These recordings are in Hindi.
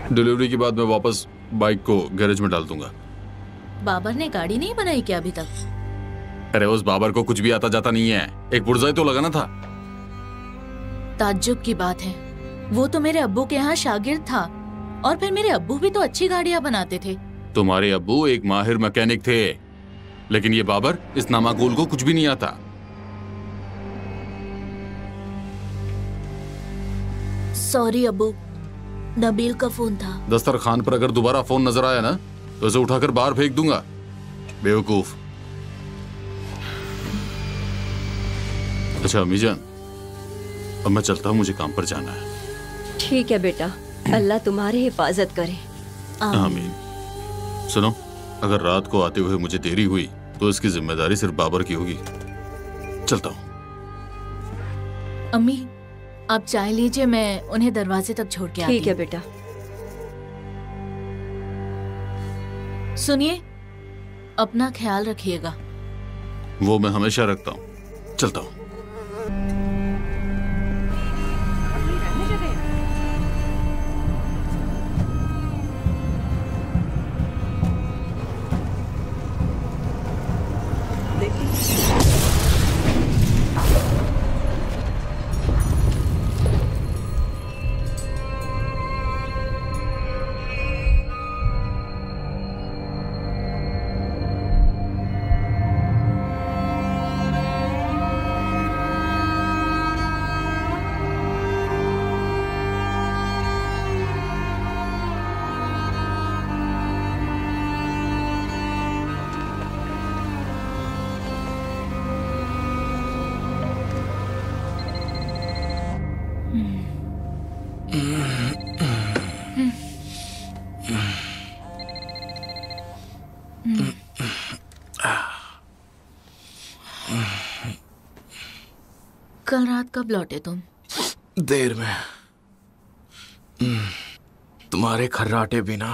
डिलीवरी के बाद मैं वापस बाइक को गैरेज में डाल दूंगा। बाबर ने गाड़ी नहीं बनाई क्या अभी तक? अरे उस बाबर को कुछ भी आता जाता नहीं है, एक पुर्जा ही तो लगाना था। ताज्जुब की बात है, वो तो मेरे अब्बू के यहाँ शागिर्द था, और फिर मेरे अब्बू भी तो अच्छी गाड़ियाँ बनाते थे। तुम्हारे अब्बू एक माहिर मैकेनिक थे, लेकिन ये बाबर इस नामाकुल को कुछ भी नहीं आता। सॉरी अब्बू, नबील का फोन था। दस्तरखान पर अगर दोबारा फोन नजर आया ना तो इसे उठाकर बाहर फेंक दूंगा, बेवकूफ। अच्छा अम्मीजान, अब मैं चलता हूँ, मुझे काम पर जाना है। ठीक है बेटा, अल्लाह तुम्हारी हिफाजत करे। आमीन। सुनो, अगर रात को आते हुए मुझे देरी हुई तो इसकी जिम्मेदारी सिर्फ बाबर की होगी। चलता हूँ। अम्मी, आप चाय लीजिए, मैं उन्हें दरवाजे तक छोड़ के आती हूँ। ठीक है बेटा। सुनिए, अपना ख्याल रखिएगा। वो मैं हमेशा रखता हूँ। चलता हूँ। कल रात कब लौटे तुम? देर में। तुम्हारे खर्राटे भी ना।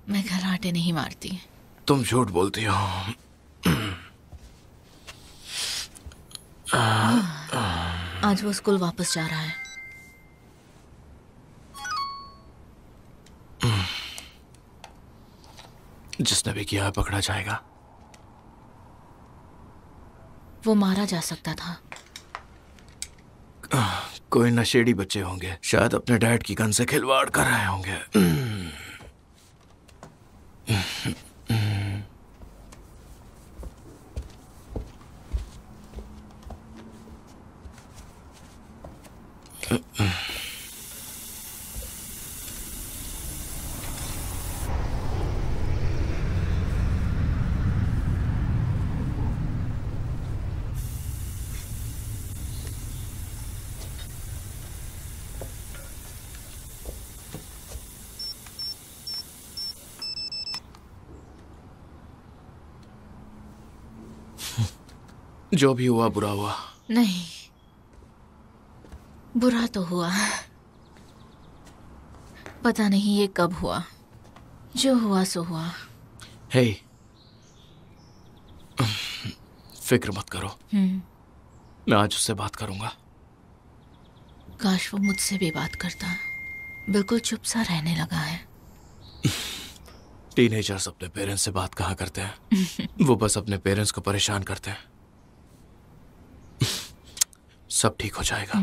मैं खर्राटे नहीं मारती। तुम झूठ बोलती हो। आज वो स्कूल वापस जा रहा है। जिसने भी किया है पकड़ा जाएगा। वो मारा जा सकता था। कोई नशेड़ी बच्चे होंगे, शायद अपने डैड की गन से खिलवाड़ कर रहे होंगे। जो भी हुआ बुरा हुआ। नहीं, बुरा तो हुआ। पता नहीं ये कब हुआ। जो हुआ सो हुआ। हे, फिक्र मत करो। मैं आज उससे बात करूंगा। काश वो मुझसे भी बात करता। बिल्कुल चुप सा रहने लगा है। टीनेजर्स अपने पेरेंट्स से बात कहा करते हैं। वो बस अपने पेरेंट्स को परेशान करते हैं। सब ठीक हो जाएगा।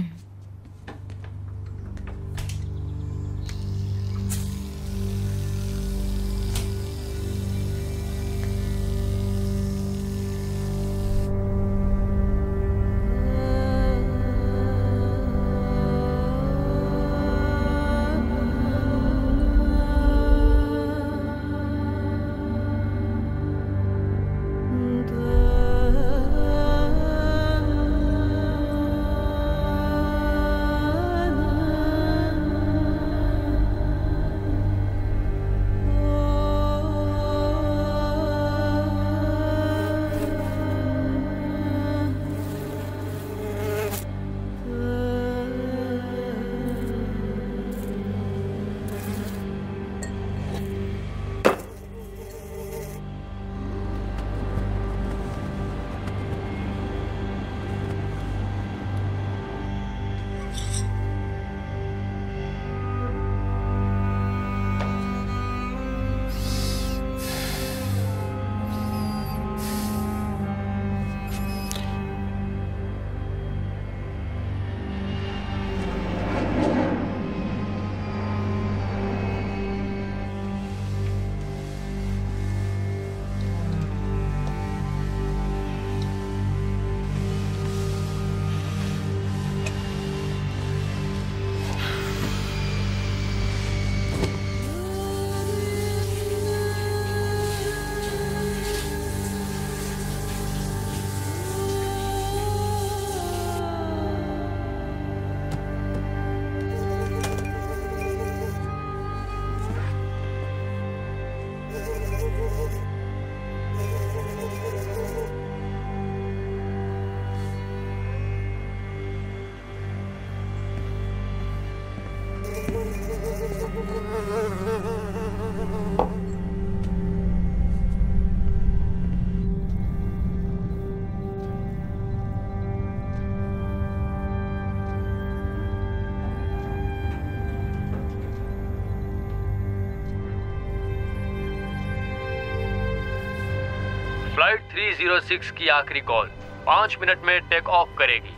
फ्लाइट 306 की आखिरी कॉल 5 मिनट में टेक ऑफ करेगी।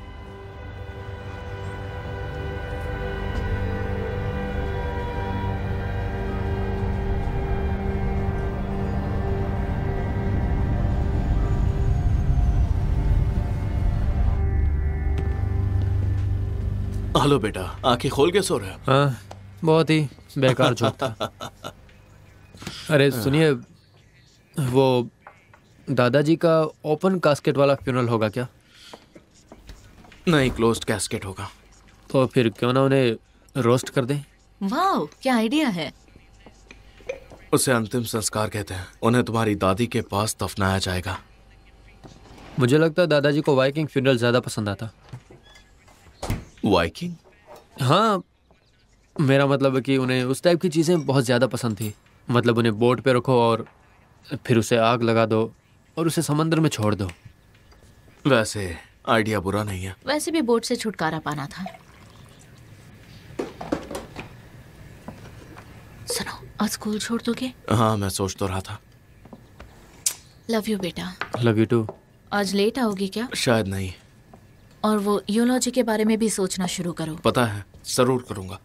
हेलो बेटा, आंखें खोल के सो रहे हो? हाँ, बहुत ही बेकार जोक था। अरे सुनिए, वो दादाजी का ओपन कास्केट वाला फ्यूनरल होगा क्या? नहीं, क्लोज्ड कैस्केट होगा। तो फिर क्यों ना उन्हें रोस्ट कर दें? वाह, क्या आइडिया है। उसे अंतिम संस्कार कहते हैं। उन्हें तुम्हारी दादी के पास दफनाया जाएगा। मुझे लगता है दादाजी को वाइकिंग फ्यूनरल ज्यादा पसंद आता। वाइकिंग? हाँ, मेरा मतलब है कि उन्हें उस टाइप की चीज़ें बहुत ज़्यादा पसंद थी। मतलब उन्हें बोट पे रखो और फिर उसे आग लगा दो और उसे समंदर में छोड़ दो। वैसे आइडिया बुरा नहीं है। वैसे भी बोट से छुटकारा पाना था। सुनो, आज स्कूल छोड़ दोगे? हाँ, मैं सोच तो रहा था। लव यू बेटा। Love you too. आज लेट आओगी क्या? शायद नहीं। और वो यूलॉजी के बारे में भी सोचना शुरू करो। पता है, जरूर करूंगा।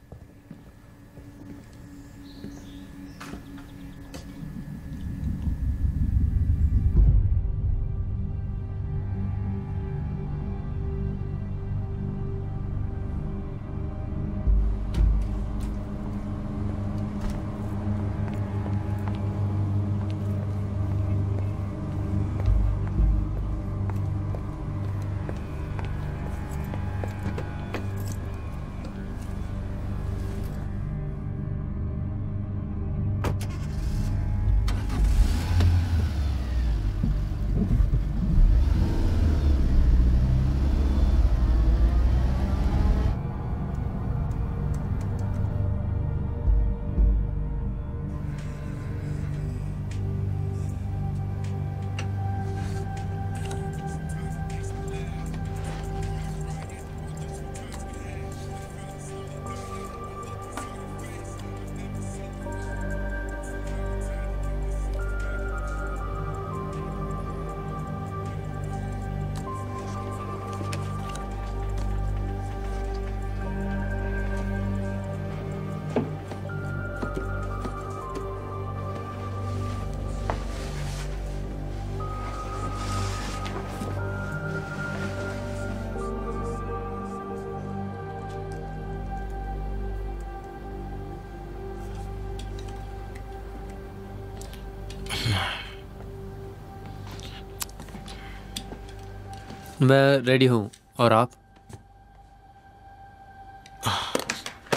मैं रेडी हूँ। और आप?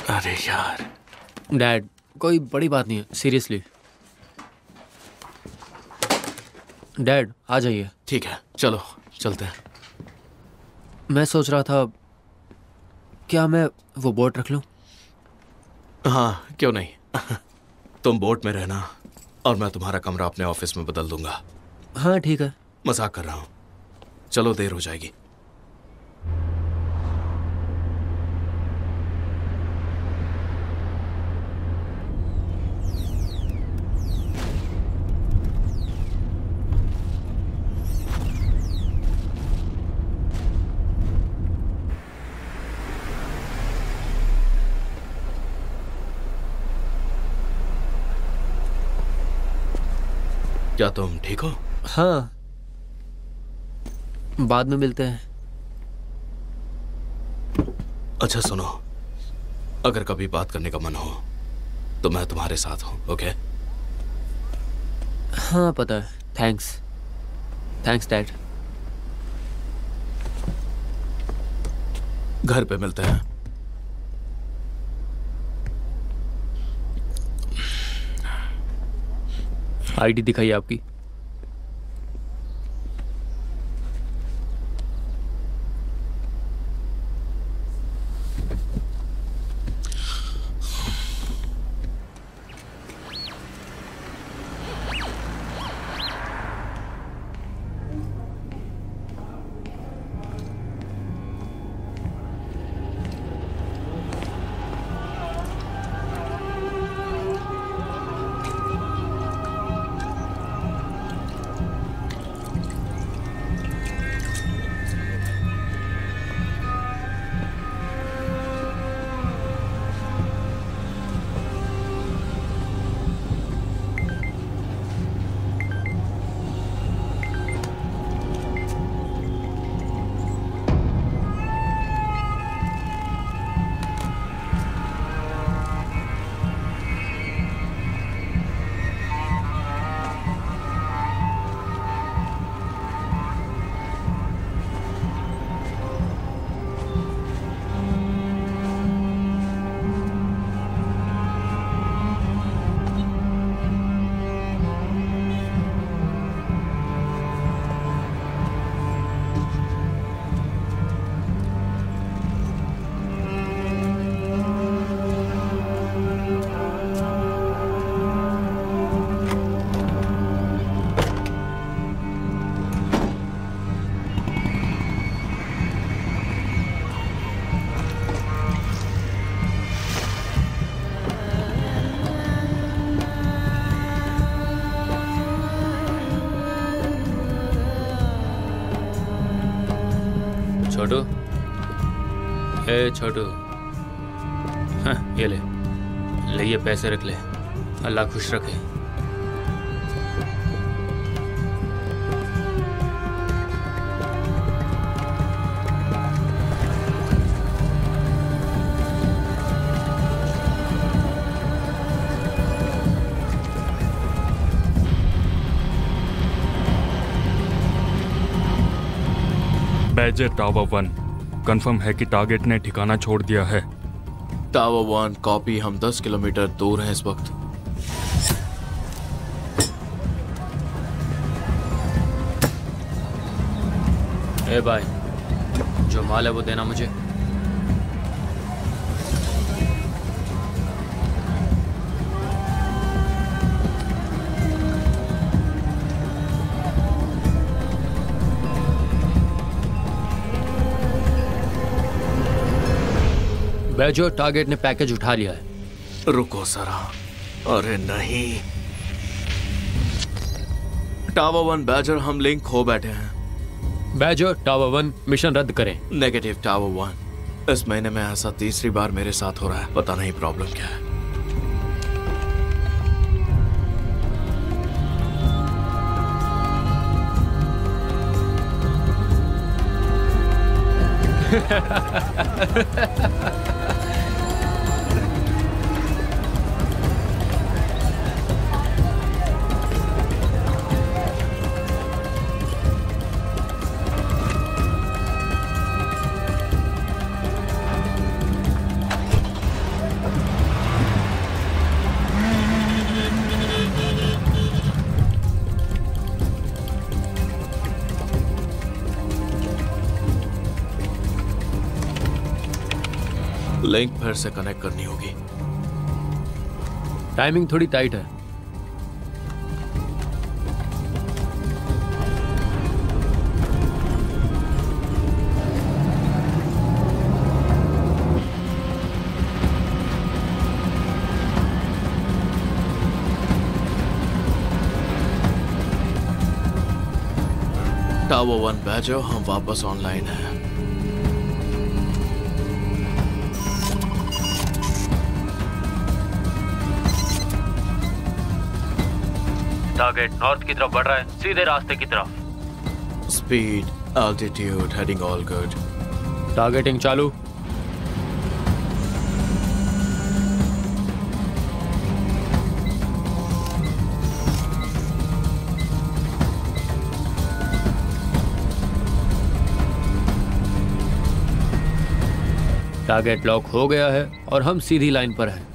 अरे यार। डैड, कोई बड़ी बात नहीं है, सीरियसली। डैड, आ जाइए। ठीक है, चलो चलते हैं। मैं सोच रहा था, क्या मैं वो बोट रख लूँ? हाँ, क्यों नहीं। तुम बोट में रहना और मैं तुम्हारा कमरा अपने ऑफिस में बदल दूंगा। हाँ ठीक है। मजाक कर रहा हूँ। चलो, देर हो जाएगी। क्या तुम ठीक हो? हाँ, बाद में मिलते हैं। अच्छा सुनो, अगर कभी बात करने का मन हो तो मैं तुम्हारे साथ हूं, ओके? हाँ पता है। थैंक्स। Thanks dad. घर पे मिलते हैं। आईडी दिखाइए आपकी। छोटू, ए छोटू, हाँ, ये ले ये पैसे रख ले, अल्लाह खुश रखे। बैजर टावर 1, कंफर्म है कि टारगेट ने ठिकाना छोड़ दिया है। टावर 1 कॉपी, हम 10 किलोमीटर दूर हैं इस वक्त। ए भाई, जो माल है वो देना मुझे। बैजो, टारगेट ने पैकेज उठा लिया है। रुको जरा। अरे नहीं, टावर 1 बैजर, हम लिंक खो बैठे हैं। बैजो, टावर 1 मिशन रद्द करें। नेगेटिव टावर 1, इस महीने में ऐसा तीसरी बार मेरे साथ हो रहा है। पता नहीं प्रॉब्लम क्या है। लिंक फिर से कनेक्ट करनी होगी। टाइमिंग थोड़ी टाइट है। टावर 1 बैजो, हम वापस ऑनलाइन हैं। टारगेट नॉर्थ की तरफ बढ़ रहा है, सीधे रास्ते की तरफ। Speed, altitude, heading all good. Targeting चालू। टारगेट लॉक हो गया है और हम सीधी लाइन पर हैं।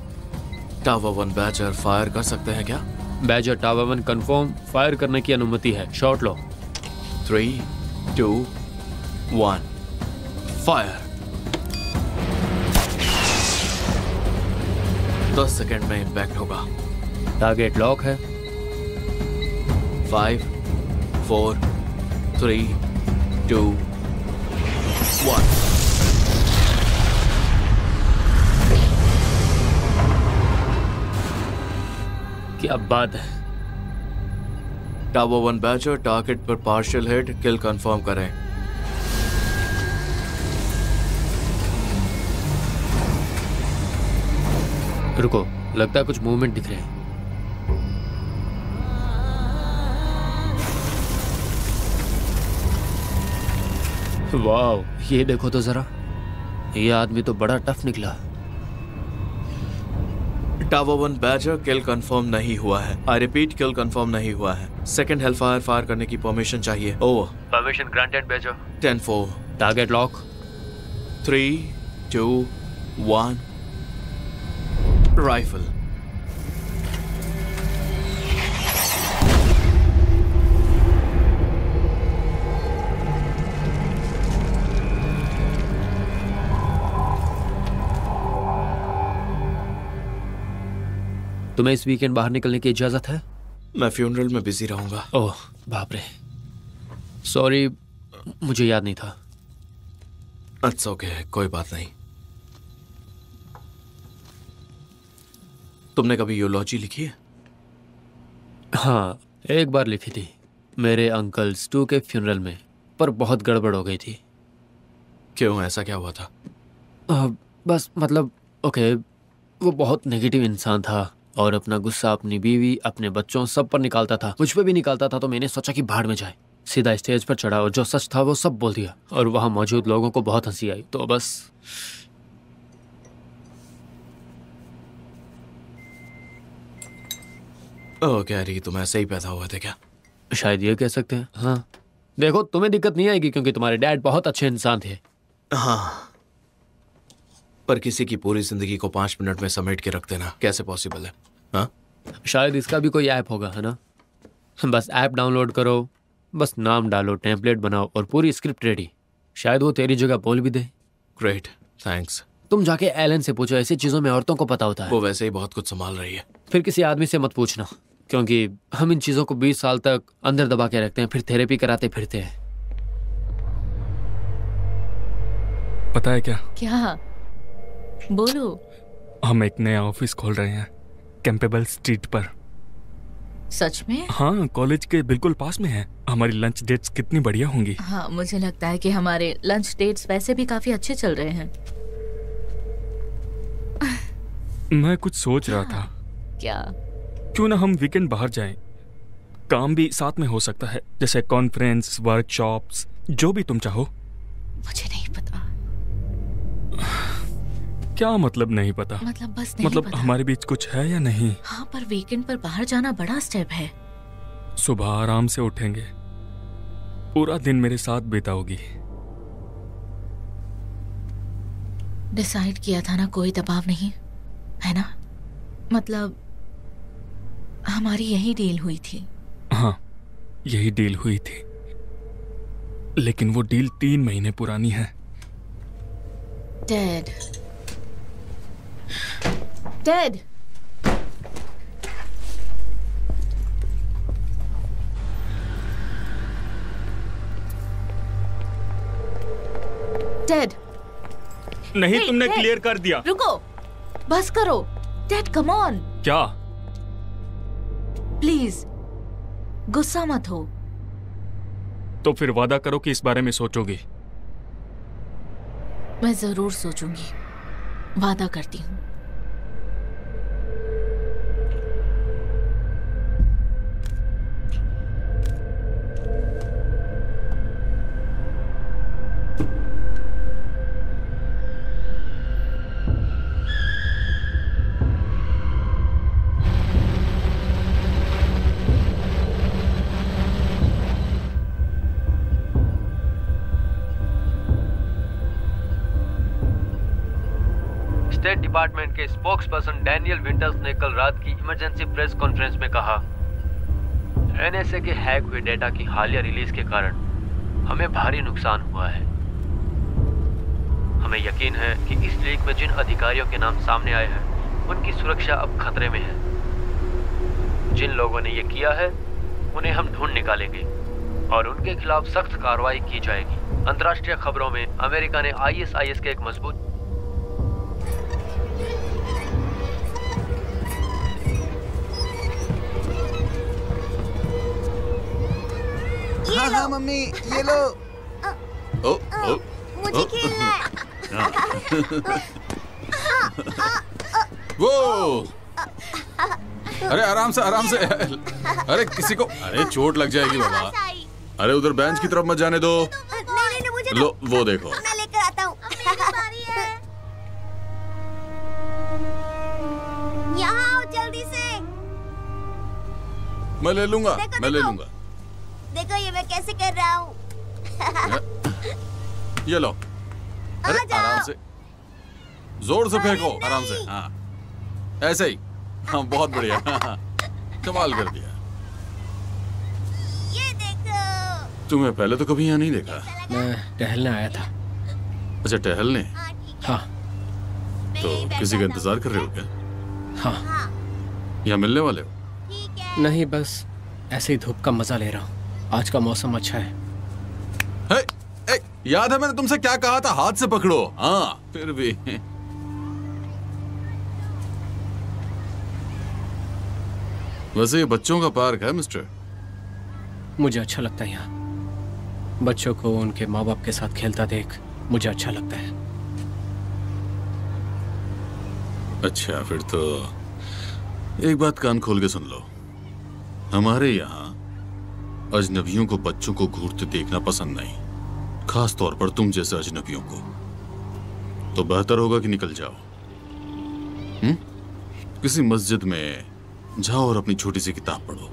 टावर 1 बैजर, फायर कर सकते हैं क्या? बैजर, टावर 1 कंफर्म, फायर करने की अनुमति है। शॉट लो। 3, 2, 1, फायर। 10 सेकेंड में इंपैक्ट होगा। टारगेट लॉक है। 5, 4, 3, 2, 1। क्या बात है। टावर 1 बैचर, टारगेट पर पार्शियल हिट, किल कंफर्म करें। रुको, लगता है कुछ मूवमेंट दिख रहे हैं। वाओ, ये देखो तो जरा, ये आदमी तो बड़ा टफ निकला। टावर 1 बैजर, किल कंफर्म नहीं हुआ है। आई रिपीट, किल कंफर्म नहीं हुआ है। सेकंड हेलफायर फायर करने की परमिशन चाहिए। Over. Permission granted badger. 10-4। Target lock. 3, 2, 1, rifle. तुम्हें इस वीकेंड बाहर निकलने की इजाजत है? मैं फ्यूनरल में बिजी रहूंगा। ओह बाप रे, सॉरी, मुझे याद नहीं था। इट्स ओके, कोई बात नहीं। तुमने कभी यूलॉजी लिखी है? हाँ, एक बार लिखी थी, मेरे अंकल स्टू के फ्यूनरल में, पर बहुत गड़बड़ हो गई थी। क्यों, ऐसा क्या हुआ था? बस मतलब ओके, वो बहुत नेगेटिव इंसान था और अपना गुस्सा अपनी बीवी, अपने बच्चों, सब पर निकालता था। मुझ पे भी निकालता था, तो मैंने सोचा कि भाड़ में जाए। सीधा स्टेज पर चढ़ा और जो सच था वो सब बोल दिया, और वहां मौजूद लोगों को बहुत हंसी आई। तो बस ओह गैरी, तुम ऐसे ही पैदा हुए थे क्या? शायद ये कह सकते हैं। हाँ देखो, तुम्हें दिक्कत नहीं आएगी क्योंकि तुम्हारे डैड बहुत अच्छे इंसान थे। हाँ, पर किसी की पूरी जिंदगी को 5 मिनट में समेट के रख देना कैसे पॉसिबल है? हाँ, शायद इसका भी कोई ऐप होगा, है ना? बस ऐप डाउनलोड करो, बस नाम डालो, टेम्पलेट बनाओ और पूरी स्क्रिप्ट रेडी। शायद वो तेरी जगह बोल भी दे। Great, thanks. तुम जाके एलन से पूछो, ऐसी चीजों में औरतों को पता होता है। वो वैसे ही बहुत कुछ संभाल रही है। फिर किसी आदमी से मत पूछना, क्योंकि हम इन चीजों को 20 साल तक अंदर दबा के रखते हैं, फिर थेरेपी कराते फिरते हैं। पता है क्या? क्या? बोलो। हम एक नया ऑफिस खोल रहे हैं कैंपेबल स्ट्रीट पर। सच में? हाँ, कॉलेज के बिल्कुल पास में है। हमारी लंच डेट्स कितनी बढ़िया होंगी। हाँ, मुझे लगता है कि हमारे लंच डेट्स वैसे भी काफी अच्छे चल रहे हैं। मैं कुछ सोच रहा था, क्या? क्यों ना हम वीकेंड बाहर जाएं। काम भी साथ में हो सकता है, जैसे कॉन्फ्रेंस, वर्कशॉप्स, जो भी तुम चाहो। मुझे नहीं पता। क्या मतलब नहीं पता? मतलब बस नहीं मतलब पता। हमारे बीच कुछ है या नहीं? हाँ, पर वीकेंड पर बाहर जाना बड़ा स्टेप है। सुबह आराम से उठेंगे, पूरा दिन मेरे साथ बिताओगी। डिसाइड किया था ना, कोई दबाव नहीं है ना? मतलब हमारी यही डील हुई थी। हाँ, यही डील हुई थी, लेकिन वो डील 3 महीने पुरानी है। Dad, dad, dad. नहीं, Hey, तुमने Dad! क्लियर कर दिया। रुको, बस करो। डैड कम ऑन, क्या? प्लीज गुस्सा मत हो। तो फिर वादा करो कि इस बारे में सोचोगी। मैं जरूर सोचूंगी, वादा करती हूँ। स्टेट डिपार्टमेंट के स्पोक्सपर्सन डैनियल विंटर्स ने कल रात की इमरजेंसी प्रेस कॉन्फ्रेंस में कहा, एनएसए के हैक हुए डेटा की हालिया रिलीज के कारण हमें भारी नुकसान हुआ है। हमें यकीन है कि इस लीक में जिन अधिकारियों के नाम सामने आए हैं उनकी सुरक्षा अब खतरे में है। जिन लोगों ने ये किया है उन्हें हम ढूंढ निकालेंगे और उनके खिलाफ सख्त कार्रवाई की जाएगी। अंतर्राष्ट्रीय खबरों में अमेरिका ने आईएसआईएस के एक मजबूत हाँ हाँ मम्मी, ये लो। ओ, ओ, मुझे खेलना है। वो अरे आराम से, आराम से। अरे किसी को, अरे चोट लग जाएगी बाबा। अरे उधर बेंच की तरफ मत जाने दो। नहीं, मुझे लो वो देखो। मैं लेकर आता हूँ। यहाँ आओ जल्दी से। मैं ले लूंगा, मैं ले लूंगा। देखो ये मैं कैसे कर रहा हूँ। ये लो। अरे आ जाओ। आराम से, जोर से फेंको, आराम से। हाँ ऐसे ही। हाँ बहुत बढ़िया। कमाल कर दिया। ये देखो। तुम्हें पहले तो कभी यहाँ नहीं देखा। मैं टहलने आया था। अच्छा टहलने? हाँ। तो किसी का इंतजार कर रहे हो क्या? हाँ। यहाँ मिलने वाले हो? ठीक है। नहीं, बस ऐसे ही धूप का मजा ले रहा हूँ। आज का मौसम अच्छा है। ए, याद है मैंने तुमसे क्या कहा था? हाथ से पकड़ो। हाँ फिर भी। वैसे ये बच्चों का पार्क है मिस्टर। मुझे अच्छा लगता है यहाँ। बच्चों को उनके माँ बाप के साथ खेलता देख मुझे अच्छा लगता है। अच्छा, फिर तो एक बात कान खोल के सुन लो। हमारे यहाँ अजनबियों को बच्चों को घूरते देखना पसंद नहीं, खास तौर पर तुम जैसे अजनबियों को। तो बेहतर होगा कि निकल जाओ। किसी मस्जिद में जाओ और अपनी छोटी सी किताब पढ़ो।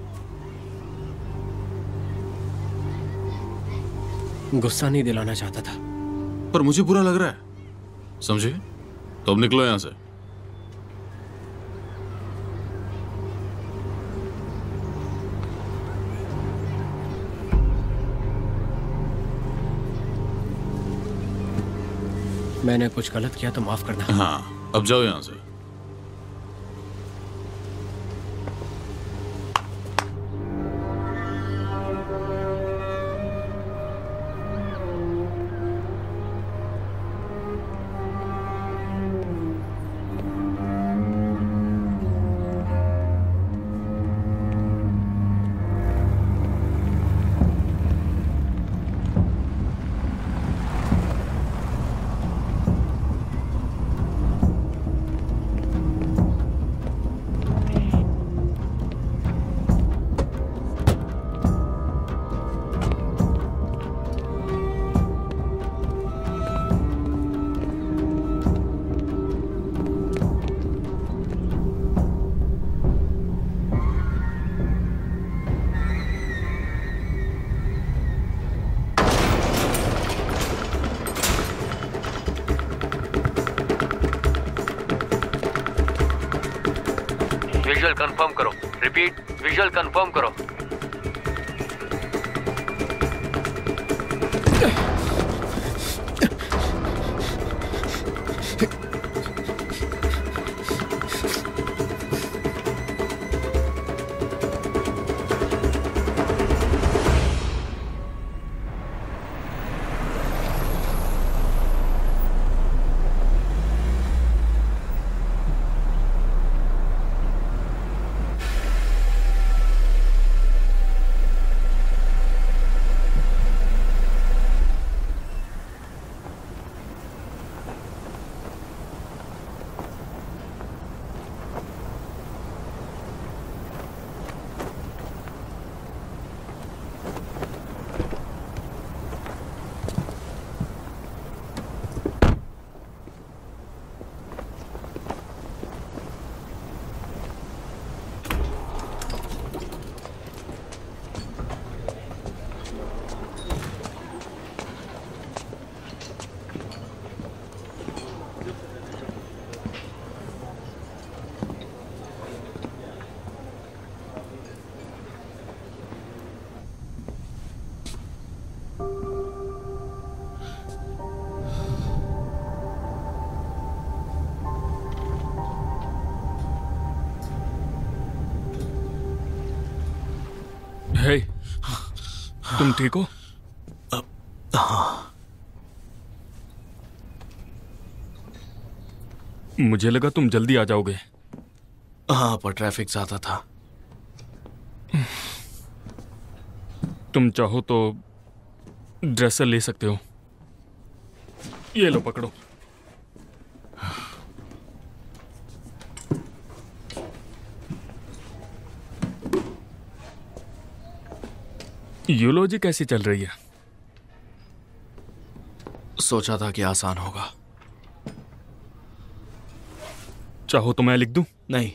गुस्सा नहीं दिलाना चाहता था, पर मुझे बुरा लग रहा है, समझे? तो अब निकलो यहां से। मैंने कुछ गलत किया तो माफ करना। हाँ, अब जाओ यहां से। विजुअल कंफर्म करो। रिपीट, विजुअल कंफर्म करो। हे, तुम ठीक हो? हाँ। मुझे लगा तुम जल्दी आ जाओगे। हाँ, पर ट्रैफिक ज्यादा था। तुम चाहो तो ड्रेसर ले सकते हो। ये लो, पकड़ो। यूलॉजी कैसी चल रही है? सोचा था कि आसान होगा। चाहो तो मैं लिख दूं? नहीं,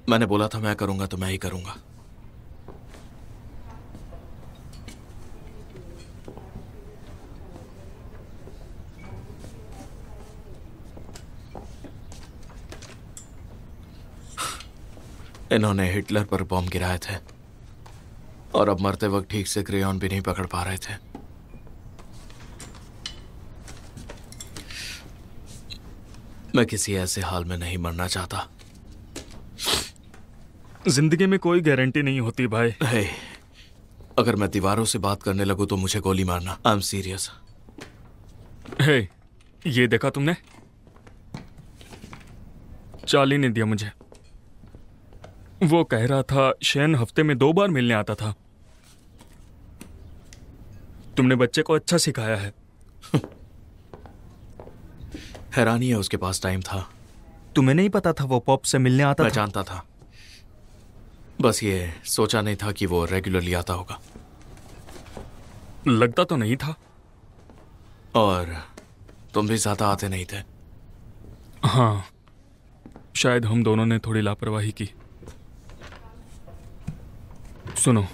मैंने बोला था मैं करूंगा तो मैं ही करूंगा। इन्होंने हिटलर पर बॉम्ब गिराए थे और अब मरते वक्त ठीक से क्रेयॉन भी नहीं पकड़ पा रहे थे। मैं किसी ऐसे हाल में नहीं मरना चाहता। जिंदगी में कोई गारंटी नहीं होती भाई। हे, अगर मैं दीवारों से बात करने लगूं तो मुझे गोली मारना। I am serious. हे, ये देखा तुमने? चार्ली ने दिया मुझे। वो कह रहा था शैन हफ्ते में 2 बार मिलने आता था। तुमने बच्चे को अच्छा सिखाया है। हैरानी है उसके पास टाइम था। तुम्हें नहीं पता था वो पॉप से मिलने आता मैं था? जानता था, बस ये सोचा नहीं था कि वो रेगुलरली आता होगा। लगता तो नहीं था। और तुम भी ज्यादा आते नहीं थे। हाँ, शायद हम दोनों ने थोड़ी लापरवाही की। सुनो,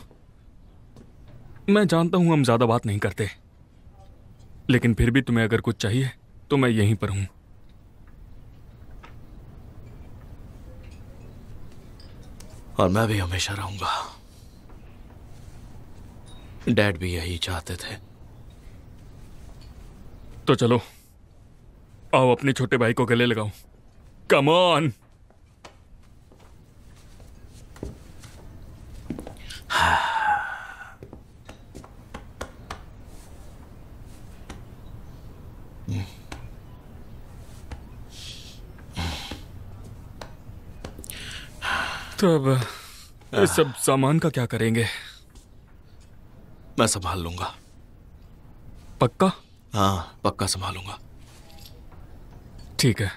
मैं जानता हूं हम ज्यादा बात नहीं करते, लेकिन फिर भी तुम्हें अगर कुछ चाहिए तो मैं यहीं पर हूं। और मैं भी हमेशा रहूंगा। डैड भी यही चाहते थे। तो चलो, आओ अपने छोटे भाई को गले लगाओ। Come on. तो अब इस सब सामान का क्या करेंगे? मैं संभाल लूंगा। पक्का? हाँ, पक्का संभालूंगा। ठीक है।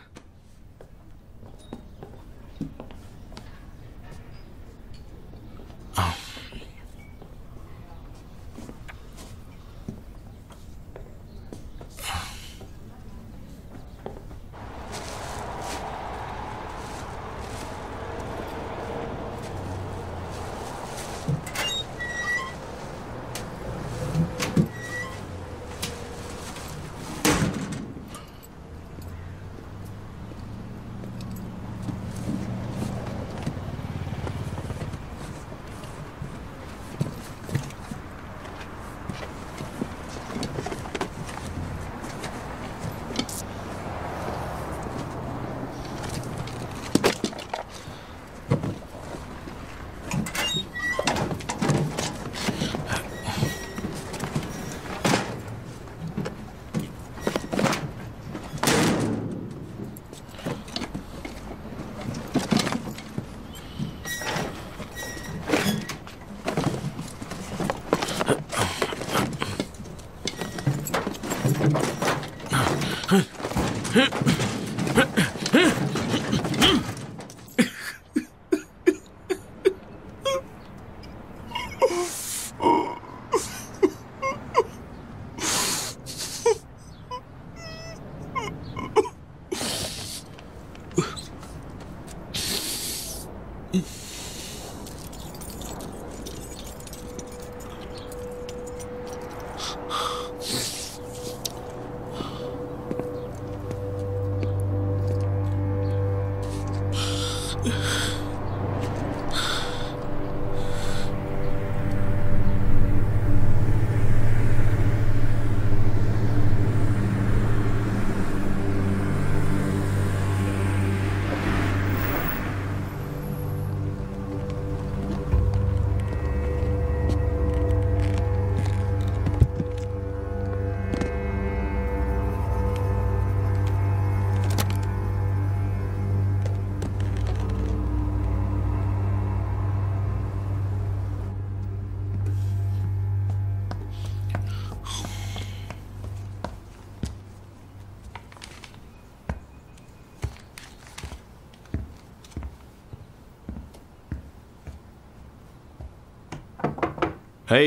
हे।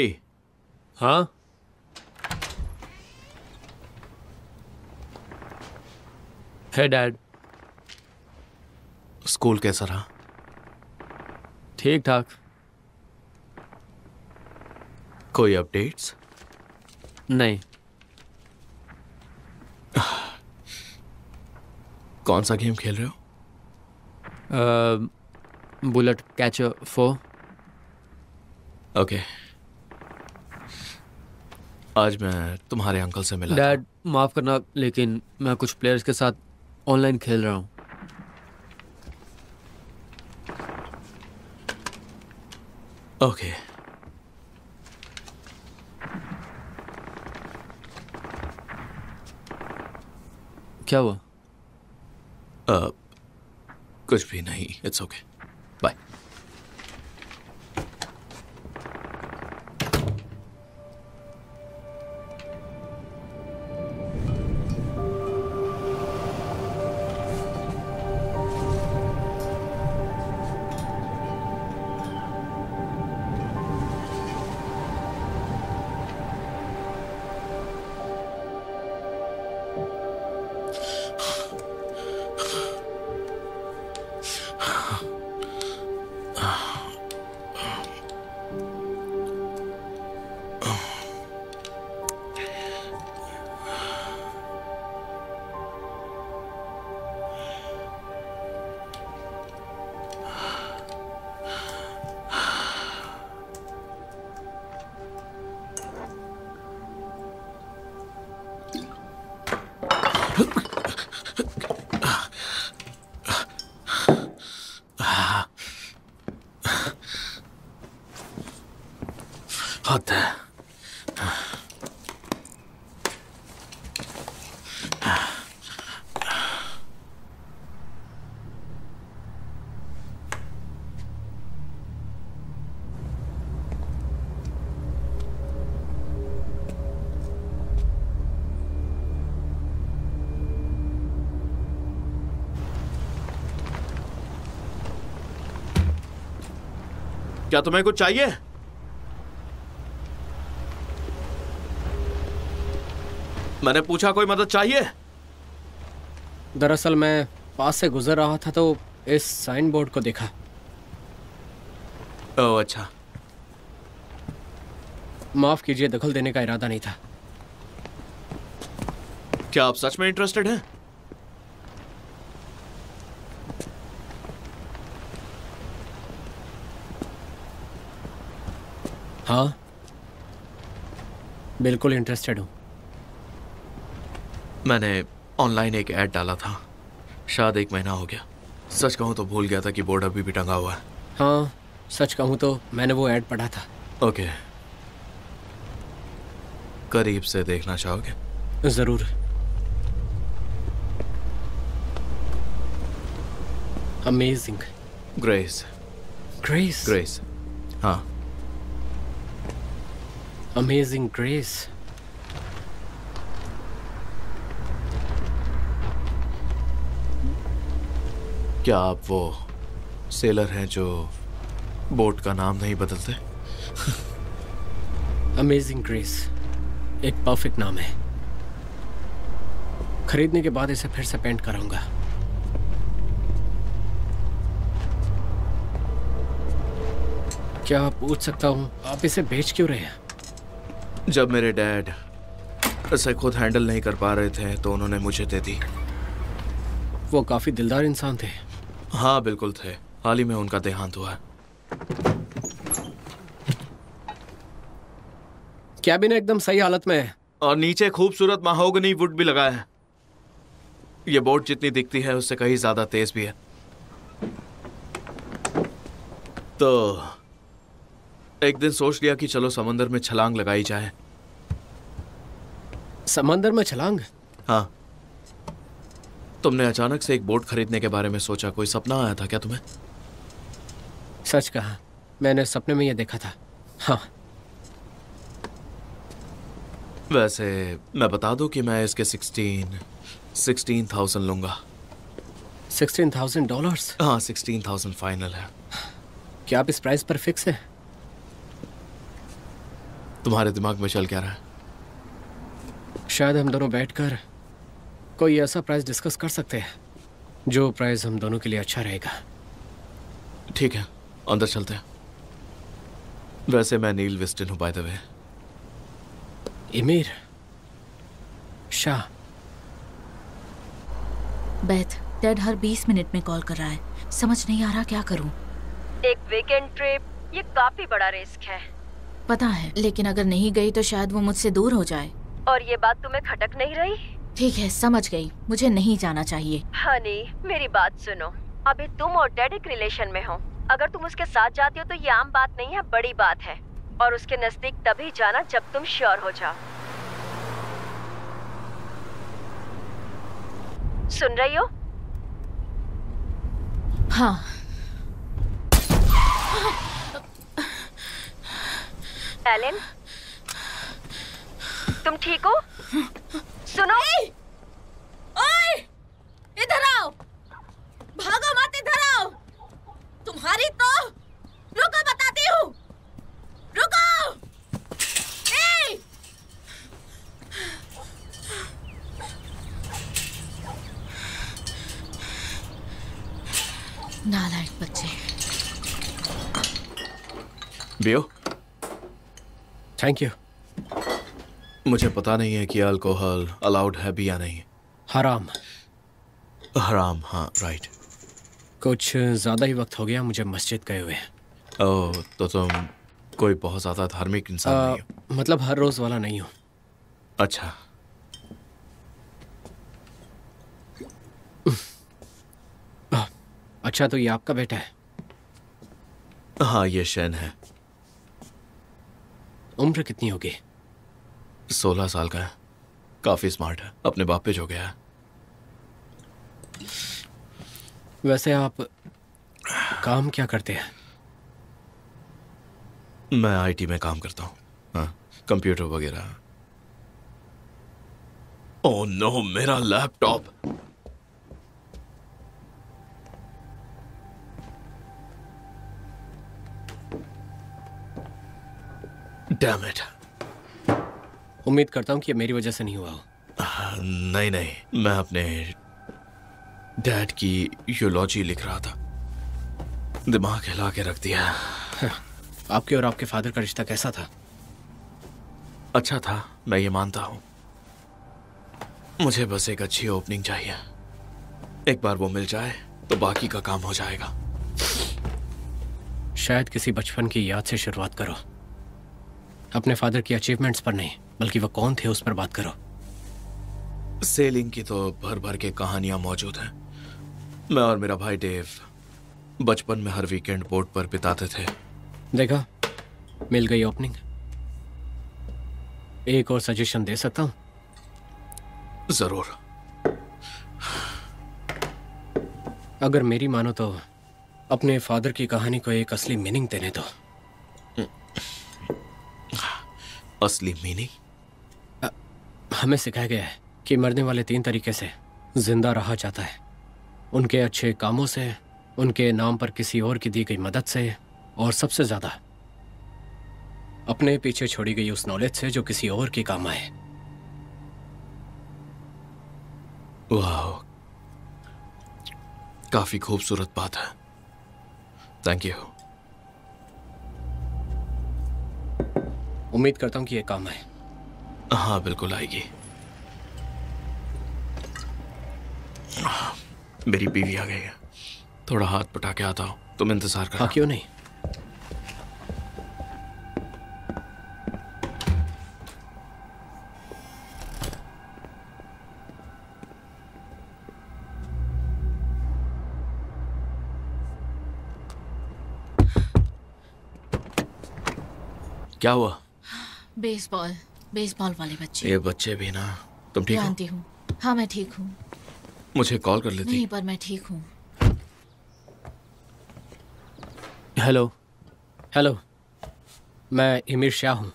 हाँ, है डैड। स्कूल कैसा रहा? ठीक ठाक। कोई अपडेट्स? नहीं। कौन सा गेम खेल रहे हो? Bullet catcher 4। ओके। आज मैं तुम्हारे अंकल से मिला। डैड माफ करना, लेकिन मैं कुछ प्लेयर्स के साथ ऑनलाइन खेल रहा हूँ। ओके। क्या हुआ? कुछ भी नहीं, इट्स ओके। बाय। क्या तुम्हें कुछ चाहिए? मैंने पूछा कोई मदद चाहिए? दरअसल मैं पास से गुजर रहा था तो इस साइन बोर्ड को देखा। ओह अच्छा। माफ कीजिए, दखल देने का इरादा नहीं था। क्या आप सच में इंटरेस्टेड हैं? हाँ, बिल्कुल इंटरेस्टेड हूँ। मैंने ऑनलाइन एक ऐड डाला था, शायद 1 महीना हो गया। सच कहूँ तो भूल गया था कि बोर्ड अभी भी टंगा हुआ है। हाँ, सच कहूँ तो मैंने वो ऐड पढ़ा था। ओके, करीब से देखना चाहोगे? जरूर। अमेजिंग। ग्रेस। ग्रेस। ग्रेस, हाँ। Amazing grace. क्या आप वो सेलर हैं जो बोट का नाम नहीं बदलते? अमेजिंग ग्रेस एक परफेक्ट नाम है। खरीदने के बाद इसे फिर से पेंट कराऊंगा। क्या पूछ सकता हूँ आप इसे बेच क्यों रहे हैं? जब मेरे डैड इसे खुद हैंडल नहीं कर पा रहे थे तो उन्होंने मुझे दे दी। वो काफी दिलदार इंसान थे। हाँ बिल्कुल थे, हाल ही में उनका देहांत हुआ है। कैबिन एकदम सही हालत में है और नीचे खूबसूरत महोगनी वुड भी लगा है। ये बोट जितनी दिखती है उससे कहीं ज्यादा तेज भी है। तो एक दिन सोच लिया कि चलो समंदर में छलांग लगाई जाए। समंदर में छलांग? हाँ। तुमने अचानक से एक बोट खरीदने के बारे में सोचा, कोई सपना आया था क्या तुम्हें? सच कहा, मैंने सपने में ये देखा था। हाँ। वैसे मैं बता दूं कि मैं इसके 16,000 लूंगा। $16,000? हाँ, 16,000 फाइनल है। क्या आप इस प्राइस पर फिक्स है? तुम्हारे दिमाग में चल क्या रहा है? शायद हम दोनों बैठकर कोई ऐसा प्राइस डिस्कस कर सकते हैं जो प्राइस हम दोनों के लिए अच्छा रहेगा। ठीक है, अंदर चलते हैं। वैसे मैं नील विस्टन हूँ by the way. Emir Shah. Beth, dad हर 20 मिनट में कॉल कर रहा है। समझ नहीं आ रहा क्या करूं। एक वीकेंड ट्रिप, ये काफी बड़ा रिस्क है। पता है, लेकिन अगर नहीं गई तो शायद वो मुझसे दूर हो जाए। और ये बात तुम्हें खटक नहीं रही? ठीक है, समझ गई, मुझे नहीं जाना चाहिए। हनी, मेरी बात सुनो। अभी तुम और डैड एक रिलेशन में हो। अगर तुम उसके साथ जाती हो तो ये आम बात नहीं है, बड़ी बात है। और उसके नजदीक तभी जाना जब तुम श्योर हो जाओ। सुन रही हो? हाँ। एलन, तुम ठीक हो? सुनो। ओए, इधर आओ। भागो मत, इधर आओ। तुम्हारी तो रुको, बताती हूँ। रुको। नालायक बच्चे। बियो, थैंक यू। मुझे पता नहीं है कि अल्कोहल अलाउड है भी या नहीं। हराम। हराम, हाँ राइट। कुछ ज़्यादा ही वक्त हो गया मुझे मस्जिद गए हुए। ओह, तो तुम कोई बहुत ज़्यादा धार्मिक इंसान नहीं हो? मतलब हर रोज़ वाला नहीं हूँ। अच्छा। अच्छा, तो ये आपका बेटा है? हाँ, ये शैन है। उम्र कितनी होगी? 16 साल का है। काफी स्मार्ट है, अपने बाप पे जो गया है। वैसे आप काम क्या करते हैं? मैं आईटी में काम करता हूँ। हाँ, कंप्यूटर वगैरह। ओह नो, मेरा लैपटॉप। Damn it. उम्मीद करता हूँ कि ये मेरी वजह से नहीं हुआ हो। नहीं नहीं, मैं अपने डैड की यूलॉजी लिख रहा था। दिमाग हिला के रख दिया। आपके और आपके फादर का रिश्ता कैसा था? अच्छा था, मैं ये मानता हूँ। मुझे बस एक अच्छी ओपनिंग चाहिए। एक बार वो मिल जाए तो बाकी का काम हो जाएगा। शायद किसी बचपन की याद से शुरुआत करो। अपने फादर की अचीवमेंट्स पर नहीं, बल्कि वो कौन थे उस पर बात करो। सेलिंग की तो भर भर के कहानियां मौजूद हैं। मैं और मेरा भाई डेव बचपन में हर वीकेंड बोट पर बिताते थे। देखा, मिल गई ओपनिंग। एक और सजेशन दे सकता हूं? जरूर। अगर मेरी मानो तो अपने फादर की कहानी को एक असली मीनिंग देने दो। असली मीनिंग? हमें सिखाया गया है कि मरने वाले 3 तरीके से जिंदा रहा जाता है। उनके अच्छे कामों से, उनके नाम पर किसी और की दी गई मदद से, और सबसे ज्यादा अपने पीछे छोड़ी गई उस नॉलेज से जो किसी और की काम आए। वाह, काफी खूबसूरत बात है। Thank you. उम्मीद करता हूं कि ये काम आए। हाँ, बिल्कुल आएगी। मेरी बीवी आ गई है, थोड़ा हाथ पटा के आता हूँ। तुम इंतजार करो। हाँ, क्यों नहीं। क्या हुआ? बेसबॉल वाले बच्चे। ये बच्चे भी ना। तुम ठीक हो? जानती हूँ। हाँ, मैं ठीक हूँ। मुझे कॉल कर लेती। नहीं, पर मैं ठीक हूँ। हेलो। हेलो, मैं इमीर शाह हूँ।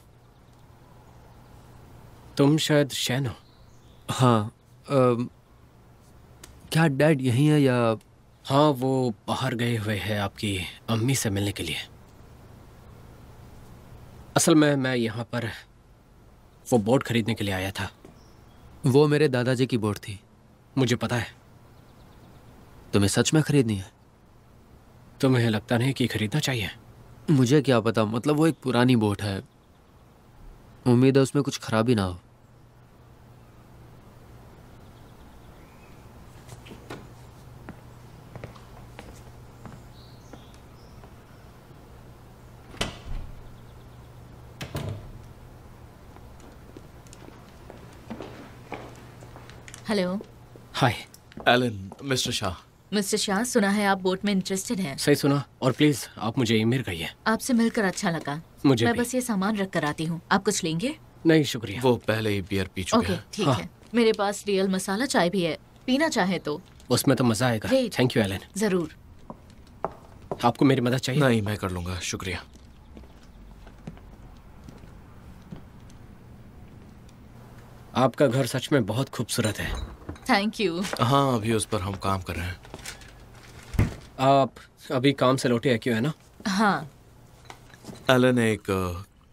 तुम शायद शैन हो। हाँ। क्या डैड यहीं है या? हाँ, वो बाहर गए हुए हैं आपकी अम्मी से मिलने के लिए। असल में मैं यहाँ पर वो बोट खरीदने के लिए आया था। वो मेरे दादाजी की बोट थी। मुझे पता है। तुम्हें सच में खरीदनी है? तुम्हें लगता नहीं कि खरीदना चाहिए? मुझे क्या पता, मतलब वो एक पुरानी बोट है। उम्मीद है उसमें कुछ खराबी ना हो। Hello. Hi. Alan, mister Shah. Mister Shah, सुना है आप बोट में इंटरेस्टेड हैं। सही सुना। और प्लीज आप मुझे ईमेल करिए। आपसे मिलकर अच्छा लगा। मुझे मैं भी। बस ये सामान रख कर आती हूँ। आप कुछ लेंगे? नहीं, शुक्रिया। वो पहले ही बियर पी चुके ओके, हैं। ठीक हाँ। है। मेरे पास रियल मसाला चाय भी है, पीना चाहे तो। उसमें तो मजा आएगा। Great. Thank you Elon. जरूर। आपको मेरी मदद चाहिए? नहीं, मैं कर लूंगा, शुक्रिया। आपका घर सच में बहुत खूबसूरत है। Thank you. हाँ, अभी उस पर हम काम कर रहे हैं। आप अभी काम से लौटे हैं क्यों, है ना? हाँ। एलन एक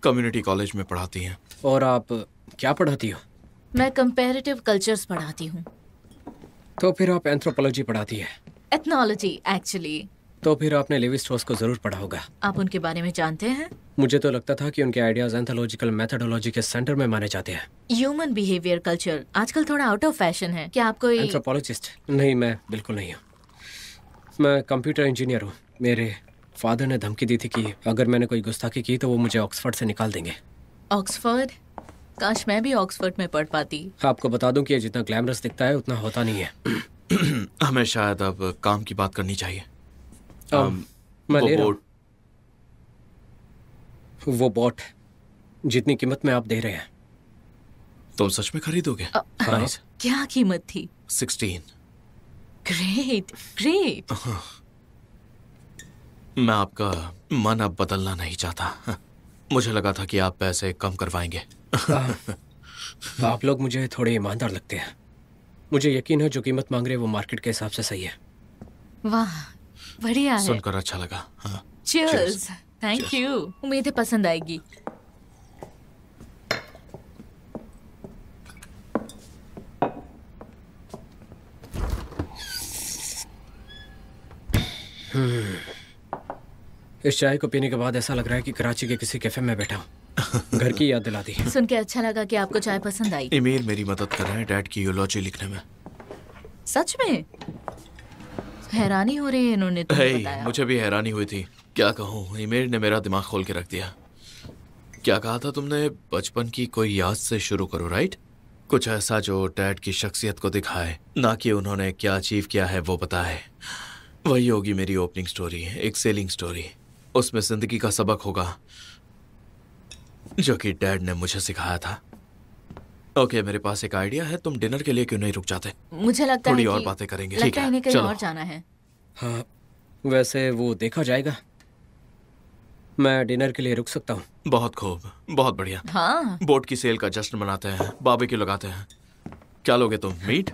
कम्युनिटी कॉलेज में पढ़ाती हैं। और आप क्या पढ़ाती हो? मैं कंपैरेटिव कल्चर्स पढ़ाती हूँ। तो फिर आप एंथ्रोपोलॉजी पढ़ाती है? Ethnology actually. तो फिर आपने लेवी स्ट्रॉस को जरूर पढ़ा होगा। आप उनके बारे में जानते हैं? मुझे तो लगता था कि उनके आइडियाज एंथोलॉजिकल मेथोडोलॉजी के सेंटर में माने जाते हैं। ह्यूमन बिहेवियर कल्चर आजकल थोड़ा आउट ऑफ फैशन है। क्या आप कोई एंथ्रोपोलॉजिस्ट? नहीं, मैं बिल्कुल नहीं हूँ। मैं कंप्यूटर इंजीनियर हूँ। मेरे फादर ने धमकी दी थी कि अगर मैंने कोई गुस्ताखी की तो वो मुझे ऑक्सफोर्ड से निकाल देंगे। ऑक्सफोर्ड? काश मैं भी ऑक्सफोर्ड में पढ़ पाती। आपको बता दूं कि ये जितना ग्लैमरस दिखता है उतना होता नहीं है। हमें शायद अब काम की बात करनी चाहिए। मैं ले रहा हूं। वो बोट जितनी कीमत में आप दे रहे हैं, तुम सच में खरीदोगे? नाइस। क्या कीमत थी? 16। Great great. मैं आपका मन अब बदलना नहीं चाहता। मुझे लगा था कि आप पैसे कम करवाएंगे। आप लोग मुझे थोड़े ईमानदार लगते हैं। मुझे यकीन है जो कीमत मांग रहे हैं वो मार्केट के हिसाब से सही है। वाह, बढ़िया है। सुनकर अच्छा लगा। चीयर्स। Thank you. उम्मीद है पसंद आएगी। इस चाय को पीने के बाद ऐसा लग रहा है कि कराची के किसी कैफे में बैठा हूँ। घर की याद दिला दी। सुन के अच्छा लगा कि आपको चाय पसंद आई। ईमेल मेरी मदद कर रहे हैं डैड की यूलॉजी लिखने में। सच में? हैरानी हो रही है इन्होंने तुम्हें बताया। मुझे भी हैरानी हुई थी। क्या कहूँ, ईमेल ने मेरा दिमाग खोल के रख दिया। क्या कहा था तुमने? बचपन की कोई याद से शुरू करो, राइट? कुछ ऐसा जो डैड की शख्सियत को दिखाए, ना कि उन्होंने क्या अचीव किया है वो बताए। वही होगी मेरी ओपनिंग स्टोरी, एक सेलिंग स्टोरी। उसमें जिंदगी का सबक होगा जो कि डैड ने मुझे सिखाया था। ओके, मेरे पास एक आइडिया है। तुम डिनर के लिए क्यों नहीं रुक जाते? मुझे लगता है थोड़ी कि और बातें करेंगे। लगता ठीक है, इन्हें कहीं चलो। और जाना है। हाँ, वैसे वो देखा जाएगा। मैं डिनर के लिए रुक सकता हूँ। बहुत खूब, बहुत बढ़िया। हाँ। बोट की सेल का जश्न मनाते हैं, बारबेक्यू लगाते हैं। क्या लोगे तुम? मीट?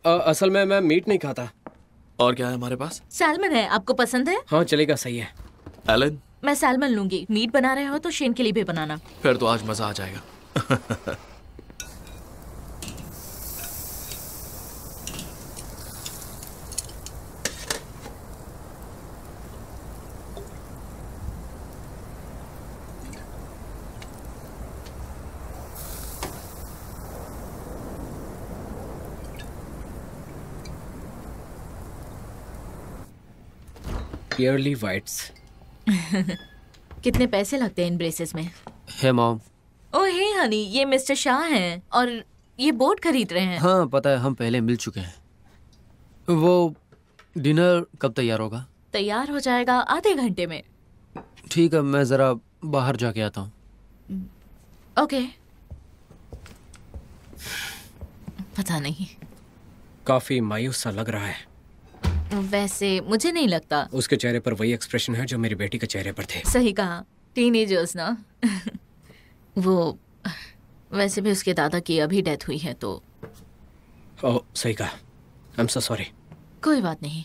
असल में मैं मीट नहीं खाता। और क्या है हमारे पास? सैल्मन है। आपको पसंद है? हाँ, चलेगा, सही है। एलन? मैं सैल्मन लूंगी। मीट बना रहे हो तो शेन के लिए भी बनाना। फिर तो आज मजा आ जाएगा। पियरली वाइट्स। कितने पैसे लगते हैं इन ब्रेसेस में? है मॉम। ओह हे हनी, ये मिस्टर शाह हैं और ये बोट खरीद रहे हैं। हाँ पता है, हम पहले मिल चुके हैं। वो डिनर कब तैयार होगा? तैयार हो जाएगा आधे घंटे में। ठीक है, मैं जरा बाहर जाके आता हूँ। ओके। पता नहीं, काफी मायूस सा लग रहा है। वैसे मुझे नहीं लगता। उसके चेहरे पर वही एक्सप्रेशन है जो मेरी बेटी के चेहरे पर थे। सही कहा, टीनेजर्स ना। वो वैसे भी उसके दादा की अभी डेथ हुई है तो। ओह, सही कहा। I am so sorry. कोई बात नहीं।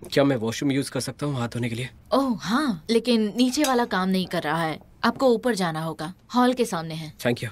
क्या मैं वॉशरूम यूज कर सकता हूँ हाथ धोने के लिए? ओह हाँ, लेकिन नीचे वाला काम नहीं कर रहा है। आपको ऊपर जाना होगा, हॉल के सामने है। Thank you.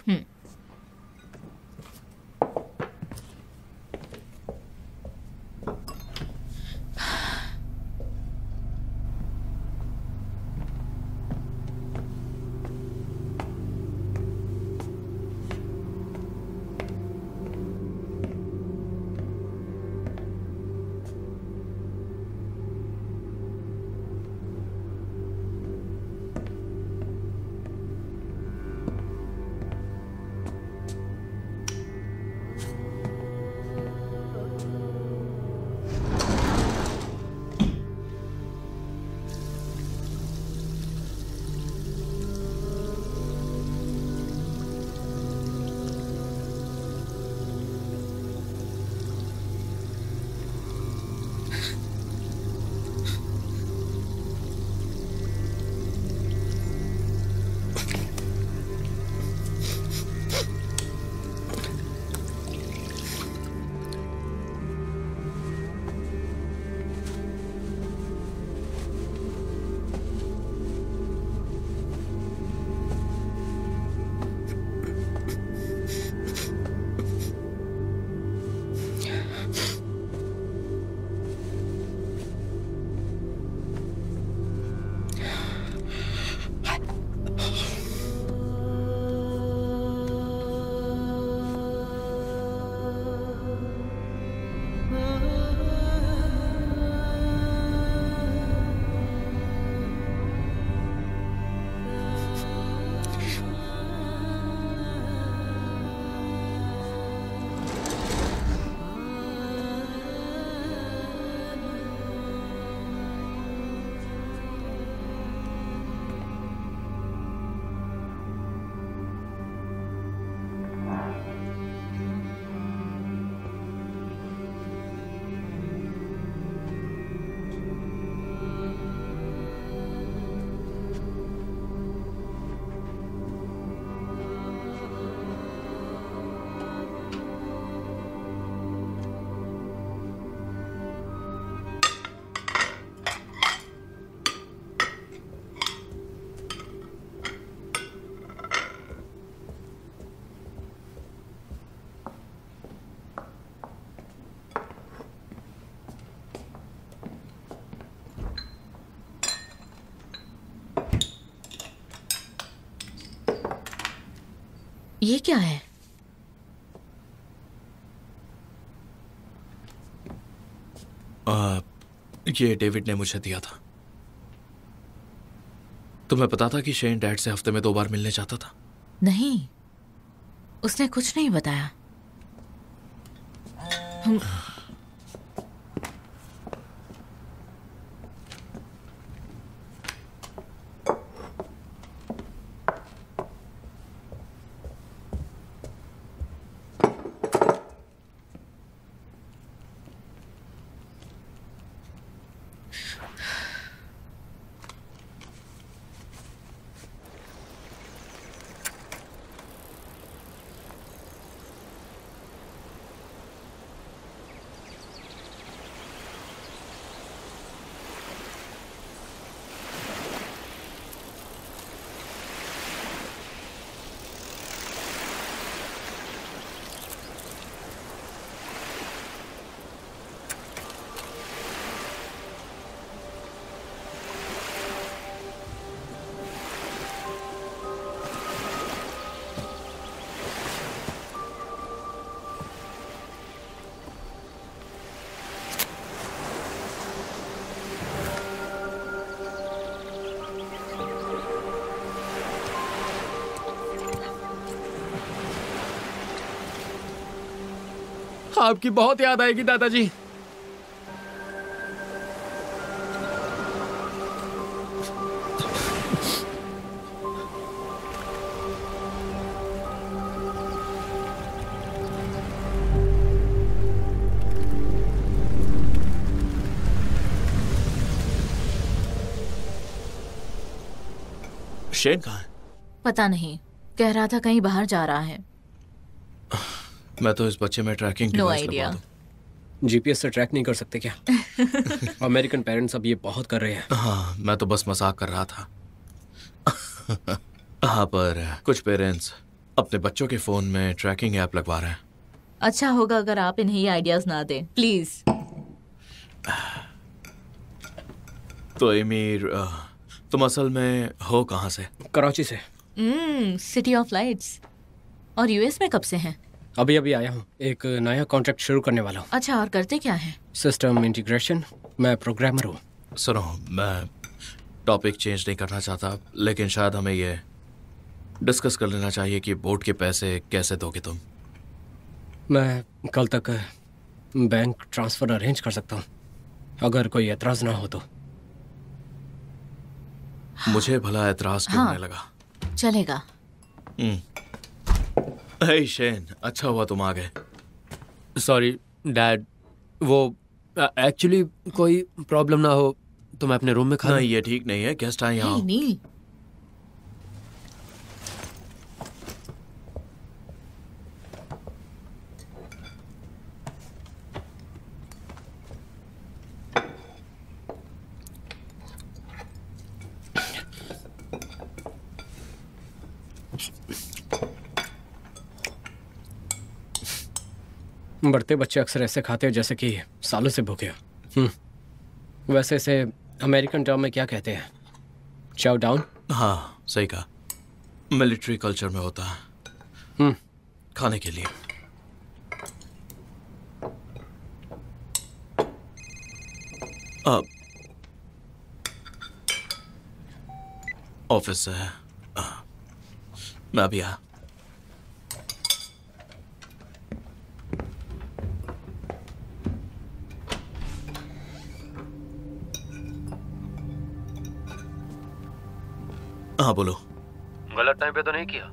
ये क्या है? ये डेविड ने मुझे दिया था। तुम्हें पता था कि शेन डैड से हफ्ते में 2 बार मिलने जाता था? नहीं, उसने कुछ नहीं बताया। आपकी बहुत याद आएगी दादाजी। शेन कहाँ है? पता नहीं, कह रहा था कहीं बाहर जा रहा है। मैं तो इस बच्चे में ट्रैकिंग नो आइडिया। जीपीएस से ट्रैक नहीं कर सकते क्या? अमेरिकन पेरेंट्स अब ये बहुत कर रहे हैं। हाँ, मैं तो बस मजाक कर रहा था। हाँ, पर कुछ पेरेंट्स अपने बच्चों के फोन में ट्रैकिंग ऐप लगवा रहे हैं। अच्छा होगा अगर आप इन्हें ये आइडियाज ना दें, प्लीज। तो एमीर, तुम असल में हो कहाँ से? कराची से। City of lights. और यूएस में कब से हैं? अभी अभी आया हूँ, एक नया कॉन्ट्रैक्ट शुरू करने वाला हूँ। अच्छा, और करते क्या है? System integration. मैं प्रोग्रामर हूँ। सुनो, मैं टॉपिक चेंज नहीं करना चाहता, लेकिन शायद हमें ये डिस्कस कर लेना चाहिए कि बोर्ड के पैसे कैसे दोगे तुम। मैं कल तक बैंक ट्रांसफर अरेंज कर सकता हूँ, अगर कोई एतराज ना हो तो। मुझे भला एतराज क्यों होने लगा? चलेगा। हे शेन, अच्छा हुआ तुम आ गए। सॉरी डैड, वो एक्चुअली कोई प्रॉब्लम ना हो तो मैं अपने रूम में खा। नहीं, ये ठीक नहीं है, गेस्ट आए यहाँ। नील, बढ़ते बच्चे अक्सर ऐसे खाते हैं जैसे कि सालों से भूखे हो। वैसे इसे अमेरिकन टर्म में क्या कहते हैं? चाउ डाउन? हाँ, सही कहा। मिलिट्री कल्चर में होता है खाने के लिए। ऑफिस से है, मैं भी आया। हाँ बोलो। गलत टाइम पे तो नहीं किया?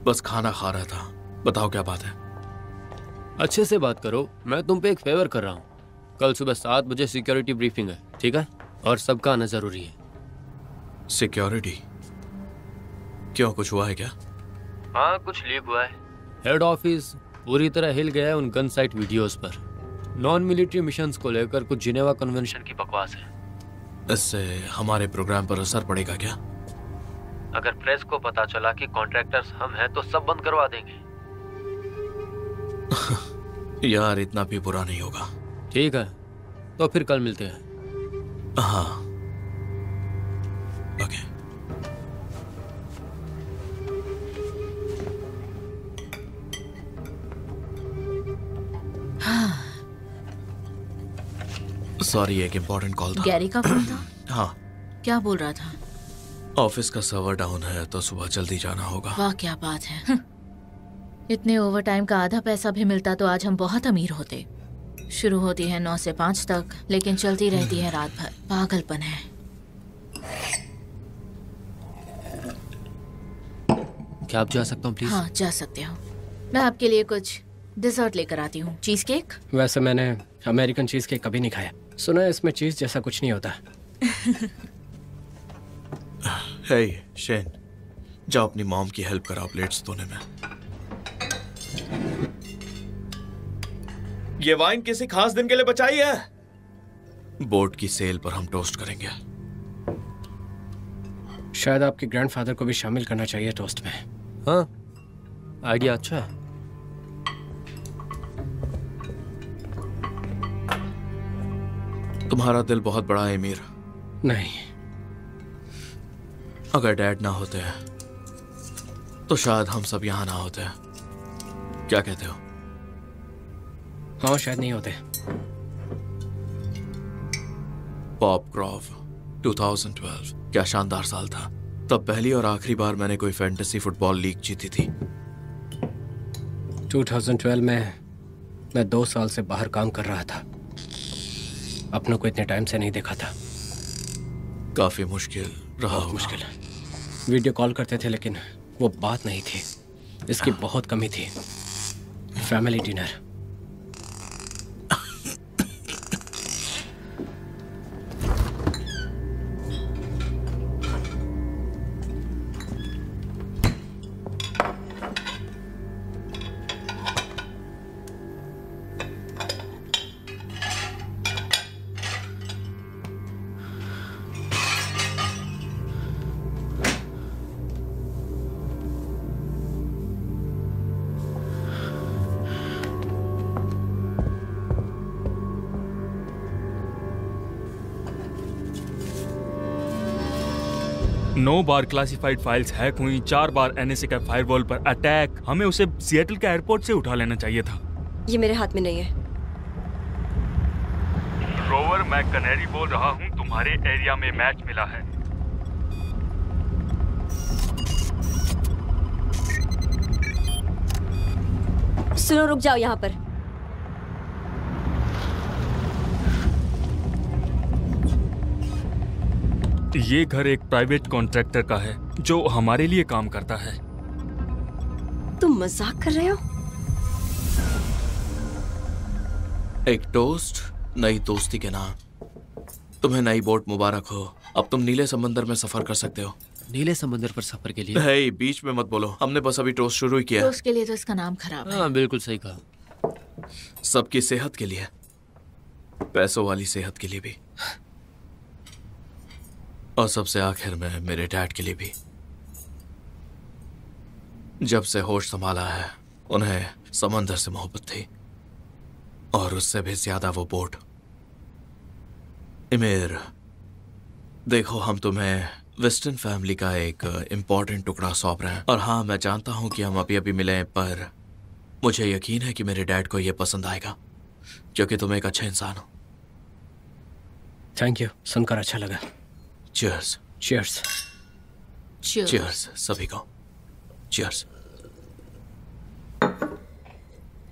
बस खाना खा रहा था। बताओ क्या बात है? अच्छे से बात करो, मैं तुम पे एक फेवर कर रहा हूँ। कल सुबह 7 बजे सिक्योरिटी ब्रीफिंग है, ठीक है? और सबका आना जरूरी है। सिक्योरिटी? क्यों, कुछ हुआ है क्या? हाँ, कुछ लीक हुआ है। हेड ऑफिस पूरी तरह हिल गया है उन गन साइट वीडियोस पर। नॉन मिलिट्री मिशंस को लेकर कुछ जिनेवा कन्वेंशन की बकवास है। इससे हमारे प्रोग्राम पर असर पड़ेगा क्या? अगर प्रेस को पता चला कि कॉन्ट्रैक्टर्स हम हैं तो सब बंद करवा देंगे। यार, इतना भी बुरा नहीं होगा। ठीक है, तो फिर कल मिलते हैं। हाँ, ओके। सॉरी, एक इम्पोर्टेंट कॉल था। गैरी का फोन था? हाँ। क्या बोल रहा था? ऑफिस का सर्वर डाउन है तो सुबह जल्दी जाना होगा। वाह क्या बात है। इतने ओवर टाइम का आधा पैसा भी मिलता तो आज हम बहुत अमीर होते। शुरू होती है 9 से 5 तक, लेकिन चलती रहती है रात भर। पागलपन है। क्या आप जा सकता हूँ प्लीज? हाँ जा सकते हो। मैं आपके लिए कुछ डिजर्ट लेकर आती हूँ। Cheese cake? वैसे मैंने अमेरिकन चीज केक कभी नहीं खाया। सुना है इसमें चीज जैसा कुछ नहीं होता। हे शेन, जाओ अपनी मॉम की हेल्प कराओ प्लेट्स धोने में। ये वाइन किसी खास दिन के लिए बचाई है। बोट की सेल पर हम टोस्ट करेंगे। शायद आपके ग्रैंडफादर को भी शामिल करना चाहिए टोस्ट में। हाँ, आइडिया अच्छा है। तुम्हारा दिल बहुत बड़ा है अमीर। नहीं, अगर डैड ना होते तो शायद हम सब यहां ना होते। क्या कहते हो? हाँ शायद नहीं होते। पॉपक्रॉव 2012 क्या शानदार साल था। तब पहली और आखिरी बार मैंने कोई फैंटेसी फुटबॉल लीग जीती थी। 2012 में मैं 2 साल से बाहर काम कर रहा था। अपनों को इतने टाइम से नहीं देखा था। काफी मुश्किल रहा। मुश्किल। वीडियो कॉल करते थे लेकिन वो बात नहीं थी। इसकी बहुत कमी थी। Family dinner. नौ बार क्लासिफाइड फाइल्स हैक हुई, 4 बार एनएसए का फायरवॉल पर अटैक। हमें उसे सिएटल के एयरपोर्ट से उठा लेना चाहिए था। ये मेरे हाथ में नहीं है। रोवर, मैं कनेरी बोल रहा हूँ। तुम्हारे एरिया में मैच मिला है। सुनो, रुक जाओ यहाँ पर। ये घर एक प्राइवेट कॉन्ट्रैक्टर का है जो हमारे लिए काम करता है। तुम मजाक कर रहे हो? एक टोस्ट नई दोस्ती के नाम। तुम्हें नई बोट मुबारक हो। अब तुम नीले समंदर में सफर कर सकते हो। नीले समंदर पर सफर के लिए? हे, बीच में मत बोलो। हमने बस अभी टोस्ट शुरू ही किया। टोस्ट के लिए तो इसका नाम खराब है। हाँ बिल्कुल सही कहा। सबकी सेहत के लिए, पैसों वाली सेहत के लिए भी, और सबसे आखिर में मेरे डैड के लिए भी। जब से होश संभाला है उन्हें समंदर से मोहब्बत थी, और उससे भी ज्यादा वो बोट। इमेर, देखो, हम तुम्हें वेस्टर्न फैमिली का एक इम्पोर्टेंट टुकड़ा सौंप रहे हैं। और हाँ, मैं जानता हूं कि हम अभी अभी मिले हैं, पर मुझे यकीन है कि मेरे डैड को यह पसंद आएगा, क्योंकि तुम एक अच्छा इंसान हो। थैंक यू, सुनकर अच्छा लगा। Cheers. Cheers. Cheers सभी को। Cheers.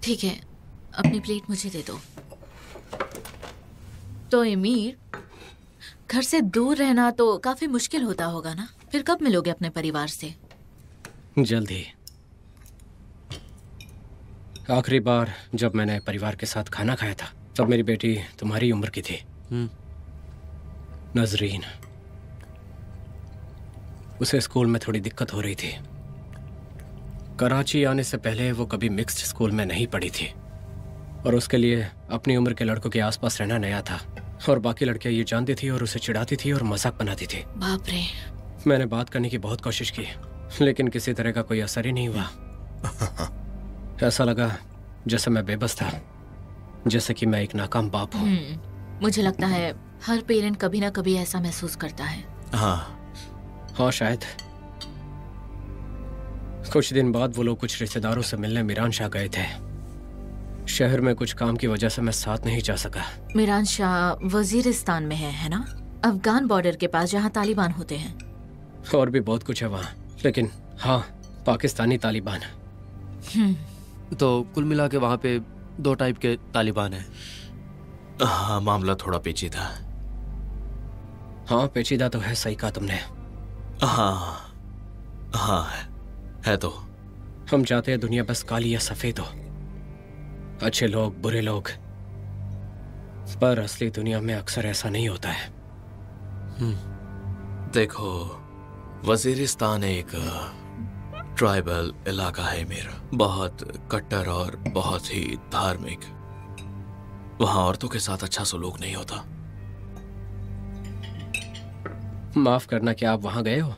ठीक है, अपनी प्लेट मुझे दे दो। तो एमीर, घर से दूर रहना तो काफी मुश्किल होता होगा ना? फिर कब मिलोगे अपने परिवार से? जल्द ही। आखिरी बार जब मैंने परिवार के साथ खाना खाया था तब मेरी बेटी तुम्हारी उम्र की थी, नजरीन। उसे स्कूल में थोड़ी दिक्कत हो रही थी। कराची आने से पहले वो कभी मिक्स्ड स्कूल में नहीं पढ़ी थी, और उसके लिए अपनी उम्र के लड़कों के आसपास रहना नया था। और बाकी लड़कियां ये जानती थी और उसे चिढ़ाती थी और मजाक बनाती थी। बाप रे। मैंने बात करने की बहुत कोशिश की, लेकिन किसी तरह का कोई असर ही नहीं हुआ। ऐसा लगा जैसे मैं बेबस था, जैसे कि मैं एक नाकाम बाप हूँ। मुझे लगता है हर पेरेंट कभी ना कभी ऐसा महसूस करता है। हाँ शायद। कुछ दिन बाद वो लोग कुछ रिश्तेदारों से मिलने मीरान शाह गए थे। शहर में कुछ काम की वजह से मैं साथ नहीं जा सका। मीरान शाह वजीरिस्तान में है ना? अफगान बॉर्डर के पास, जहाँ तालिबान होते हैं। और भी बहुत कुछ है वहाँ, लेकिन हाँ, पाकिस्तानी तालिबान। तो कुल मिला के वहाँ पे 2 टाइप के तालिबान हैं। हाँ, मामला थोड़ा पेचीदा है। हाँ, पेचीदा तो है, सही कहा तुमने। हाँ हाँ है तो। हम चाहते हैं दुनिया बस काली या सफेद हो, अच्छे लोग, बुरे लोग, पर असली दुनिया में अक्सर ऐसा नहीं होता है। देखो, वजीरिस्तान एक ट्राइबल इलाका है मेरा, बहुत कट्टर और बहुत ही धार्मिक। वहां औरतों के साथ अच्छा सलूक नहीं होता। माफ करना, क्या आप वहां गए हो?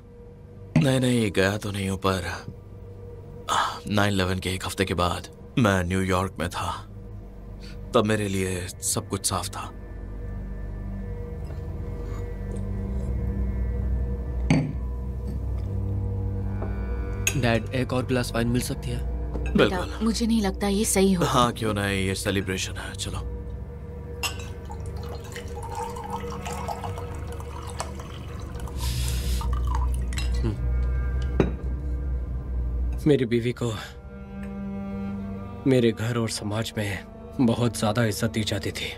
नहीं, गया तो नहीं हूं, पर 9/11 के 1 हफ्ते के बाद मैं न्यूयॉर्क में था। तब मेरे लिए सब कुछ साफ था। डैड, एक और गिलास वाइन मिल सकती है? बिल्कुल। मुझे नहीं लगता ये सही हो। हाँ, क्यों नहीं, ये सेलिब्रेशन है। चलो। मेरी बीवी को मेरे घर और समाज में बहुत ज्यादा इज्जत दी जाती थी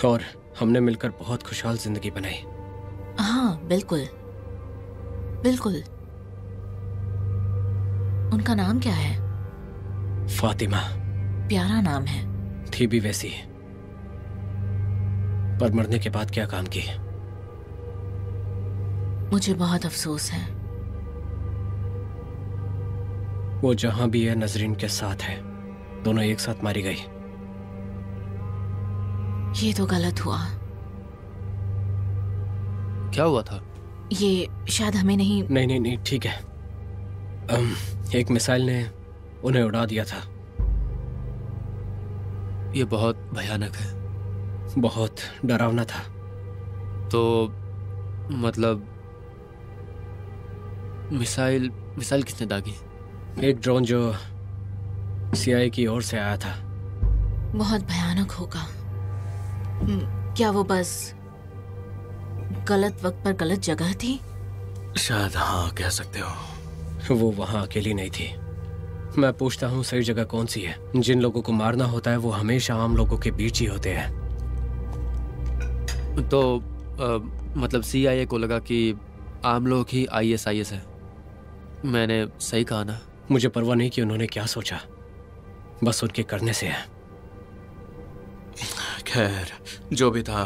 और हमने मिलकर बहुत खुशहाल जिंदगी बनाई। हाँ, बिल्कुल बिल्कुल। उनका नाम क्या है? फातिमा। प्यारा नाम है। थी भी वैसी, पर मरने के बाद क्या काम की। मुझे बहुत अफसोस है। वो जहां भी है नजरीन के साथ है। दोनों एक साथ मारी गई। ये तो गलत हुआ। क्या हुआ था? ये शायद हमें नहीं। नहीं, ठीक है। एक मिसाइल ने उन्हें उड़ा दिया था। ये बहुत भयानक है। बहुत डरावना था। तो मतलब मिसाइल किसने दागी? एक ड्रोन जो CIA की ओर से आया था। बहुत भयानक होगा। क्या वो बस गलत वक्त पर गलत जगह थी? शायद, हाँ, कह सकते हो। वो वहां अकेली नहीं थी। मैं पूछता हूँ, सही जगह कौन सी है? जिन लोगों को मारना होता है वो हमेशा आम लोगों के बीच ही होते हैं। तो मतलब CIA को लगा कि आम लोग ही ISIS है। मैंने सही कहा ना? मुझे परवाह नहीं कि उन्होंने क्या सोचा, बस उनके करने से है। खैर, जो भी था,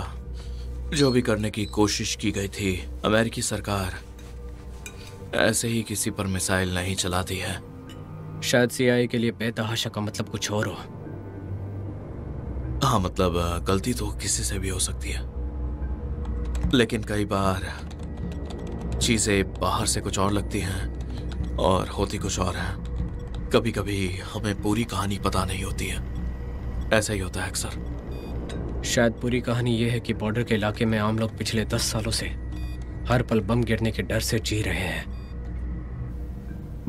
जो भी करने की कोशिश की गई थी, अमेरिकी सरकार ऐसे ही किसी पर मिसाइल नहीं चलाती है। शायद CIA के लिए बेतहाशा का मतलब कुछ और हो। हाँ, मतलब गलती तो किसी से भी हो सकती है, लेकिन कई बार चीजें बाहर से कुछ और लगती हैं और होती कुछ और है। कभी कभी हमें पूरी कहानी पता नहीं होती है। ऐसा ही होता है अक्सर। शायद पूरी कहानी यह है कि बॉर्डर के इलाके में आम लोग पिछले 10 सालों से हर पल बम गिरने के डर से जी रहे हैं।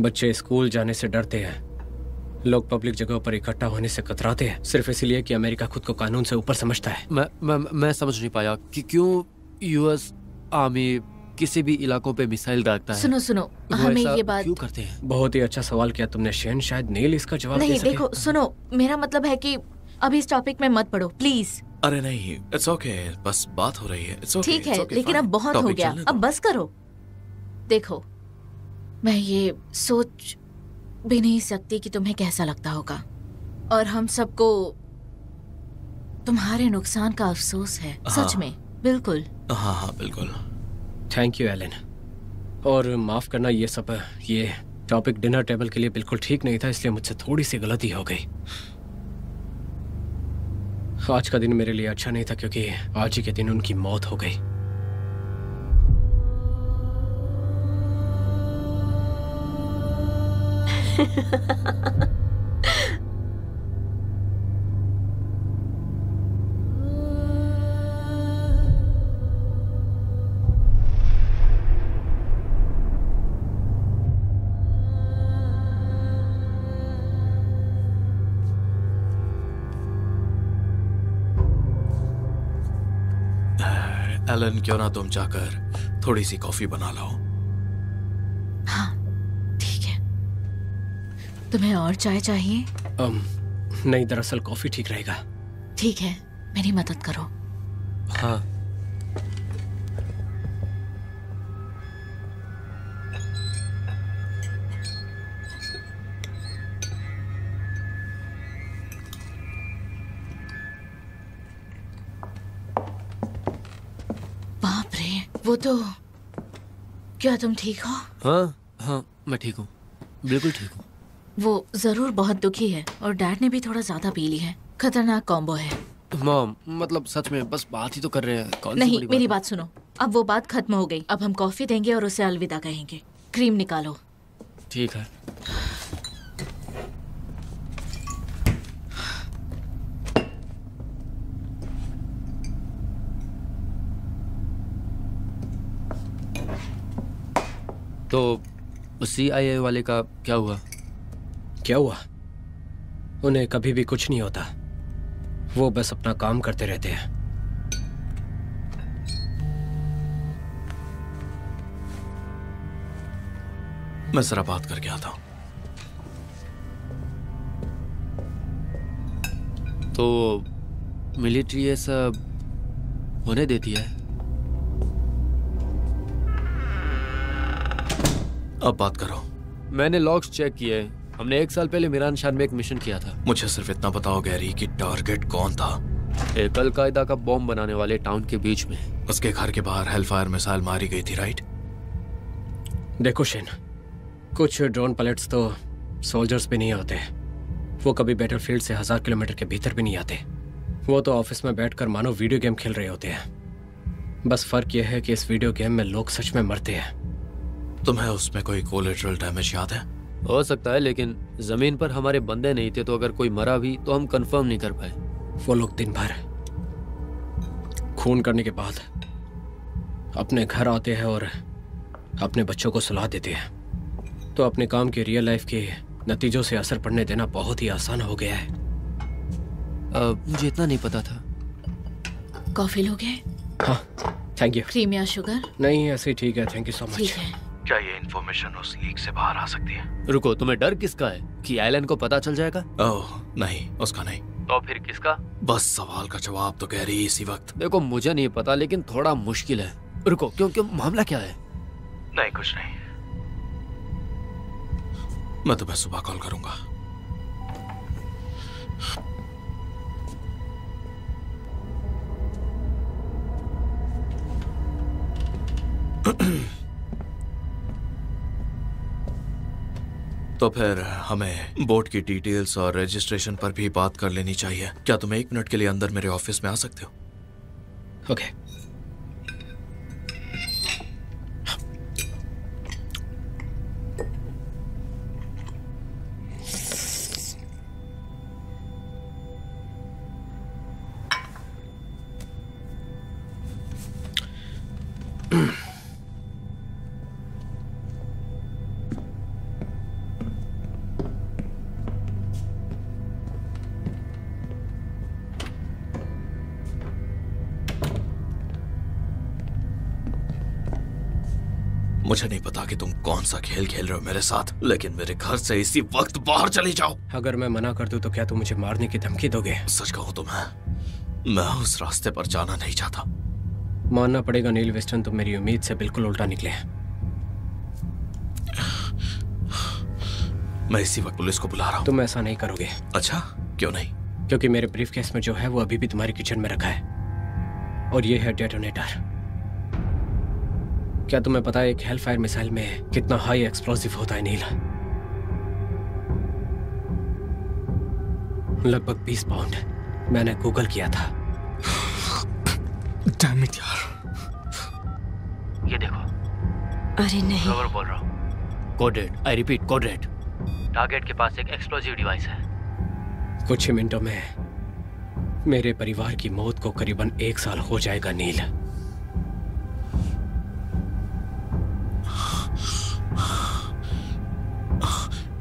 बच्चे स्कूल जाने से डरते हैं। लोग पब्लिक जगहों पर इकट्ठा होने से कतराते हैं, सिर्फ इसलिए कि अमेरिका खुद को कानून से ऊपर समझता है। मैं समझ नहीं पाया कि क्यों US आर्मी किसी भी इलाकों पे मिसाइल दागता है। सुनो, हमें ये बात क्यों करते हैं? बहुत ही अच्छा सवाल किया तुमने शेन। शायद नील इसका जवाब नहीं, दे सके। देखो, सुनो, मेरा मतलब है कि अभी इस टॉपिक में मत पढ़ो, प्लीज। अरे नहीं, इट्स ओके, बस बात हो रही है। It's okay, ठीक है, it's okay, लेकिन fine. अब बहुत हो Topic गया, चलने दो। अब बस करो। देखो, मैं ये सोच भी नहीं सकती कि तुम्हें कैसा लगता होगा, और हम सबको तुम्हारे नुकसान का अफसोस है। सच में, बिल्कुल। हाँ, बिल्कुल। Thank you Elon. और माफ करना, ये टॉपिक डिनर टेबल के लिए बिल्कुल ठीक नहीं था, इसलिए मुझसे थोड़ी सी गलती हो गई। आज का दिन मेरे लिए अच्छा नहीं था क्योंकि आज ही के दिन उनकी मौत हो गई। एलन, क्यों ना तुम जाकर थोड़ी सी कॉफी बना लाओ? हाँ ठीक है। तुम्हें और चाय चाहिए? नहीं, दरअसल कॉफी ठीक रहेगा। ठीक है, मेरी मदद करो। हाँ। बाप रे, वो तो। क्या तुम ठीक हो? हाँ हाँ, मैं ठीक हूँ, बिल्कुल ठीक हूँ। वो जरूर बहुत दुखी है और डैड ने भी थोड़ा ज्यादा पी ली है। खतरनाक कॉम्बो है। मॉम, मतलब सच में बस बात ही तो कर रहे हैं, कौन सी नहीं, बड़ी मेरी बात बात सुनो। अब वो बात खत्म हो गई। अब हम कॉफी देंगे और उसे अलविदा कहेंगे। क्रीम निकालो। ठीक है। तो CIA वाले का क्या हुआ? क्या हुआ? उन्हें कभी भी कुछ नहीं होता। वो बस अपना काम करते रहते हैं। मैं जरा बात करके आता हूं। तो मिलिट्री ये सब होने देती है? अब बात करो। मैंने लॉग्स चेक किए। हमने 1 साल पहले मीरान शान में एक मिशन किया था। मुझे सिर्फ इतना बताओ गैरी कि टारगेट कौन था? एक अलकायदा का बॉम्ब बनाने वाले टाउन के बीच में। उसके घर के बाहर हेलफायर मिसाइल मारी गई थी, राइट? देखो शेन, कुछ ड्रोन पायलट्स तो सोल्जर्स भी नहीं होते। वो कभी बैटलफील्ड से 1000 किलोमीटर के भीतर भी नहीं आते। वो तो ऑफिस में बैठकर मानो वीडियो गेम खेल रहे होते हैं। बस फर्क यह है कि इस वीडियो गेम में लोग सच में मरते हैं। तुम्हें उसमें कोई कोलेटरल डैमेज याद है? हो सकता है, लेकिन जमीन पर हमारे बंदे नहीं थे, तो अगर कोई मरा भी तो हम कंफर्म नहीं कर पाए। वो लोग दिन भर खून करने के बाद अपने घर आते हैं और अपने बच्चों को सुला देते हैं। तो अपने काम के रियल लाइफ के नतीजों से असर पड़ने देना बहुत ही आसान हो गया है। मुझे इतना नहीं पता था। कॉफी लोगे? हाँ, थैंक यू। क्रीम या शुगर? नहीं, ऐसे ही ठीक है, थैंक यू सो मच। ठीक है। क्या ये इन्फॉर्मेशन उस लीक से बाहर आ सकती है? रुको, तुम्हें डर किसका है? कि एलन को पता चल जाएगा? ओह नहीं, उसका नहीं। तो फिर किसका? बस सवाल का जवाब तो कह रही इसी वक्त। देखो, मुझे नहीं पता, लेकिन थोड़ा मुश्किल है। रुको, क्यों मामला क्या है? नहीं, कुछ नहीं। मैं तुम्हें सुबह कॉल करूंगा। तो फिर हमें बोट की डिटेल्स और रजिस्ट्रेशन पर भी बात कर लेनी चाहिए। क्या तुम 1 मिनट के लिए अंदर मेरे ऑफिस में आ सकते हो? ओके। मुझे नहीं पता कि तुम कौन सा खेल खेल रहे हो मेरे साथ, लेकिन मेरे घर से इसी वक्त बाहर चली जाओ। अगर मैं मना कर दूं तो क्या तुम मुझे मारने की धमकी दोगे? सच कहूं तो मैं उस रास्ते पर जाना नहीं चाहता। मानना पड़ेगा नील वेस्टर्न, तुम मेरी उम्मीद से बिल्कुल उल्टा निकले। मैं इसी वक्त पुलिस को बुला रहा हूं। तुम ऐसा नहीं करोगे। अच्छा, क्यों नहीं? क्योंकि मेरे ब्रीफकेस में जो है वो अभी भी तुम्हारे किचन में रखा है, और ये है डेटोनेटर। क्या तुम्हें पता है एक हेलफायर मिसाइल में कितना हाई एक्सप्लोसिव होता है नील? लगभग 20 पाउंड। मैंने गूगल किया था। डैम इट यार। ये देखो। अरे नहीं। रॉबर बोल रहा हूँ। Code red, I repeat code red. Target के पास एक एक्सप्लोजिव डिवाइस है। कुछ ही मिनटों में मेरे परिवार की मौत को करीबन 1 साल हो जाएगा नील।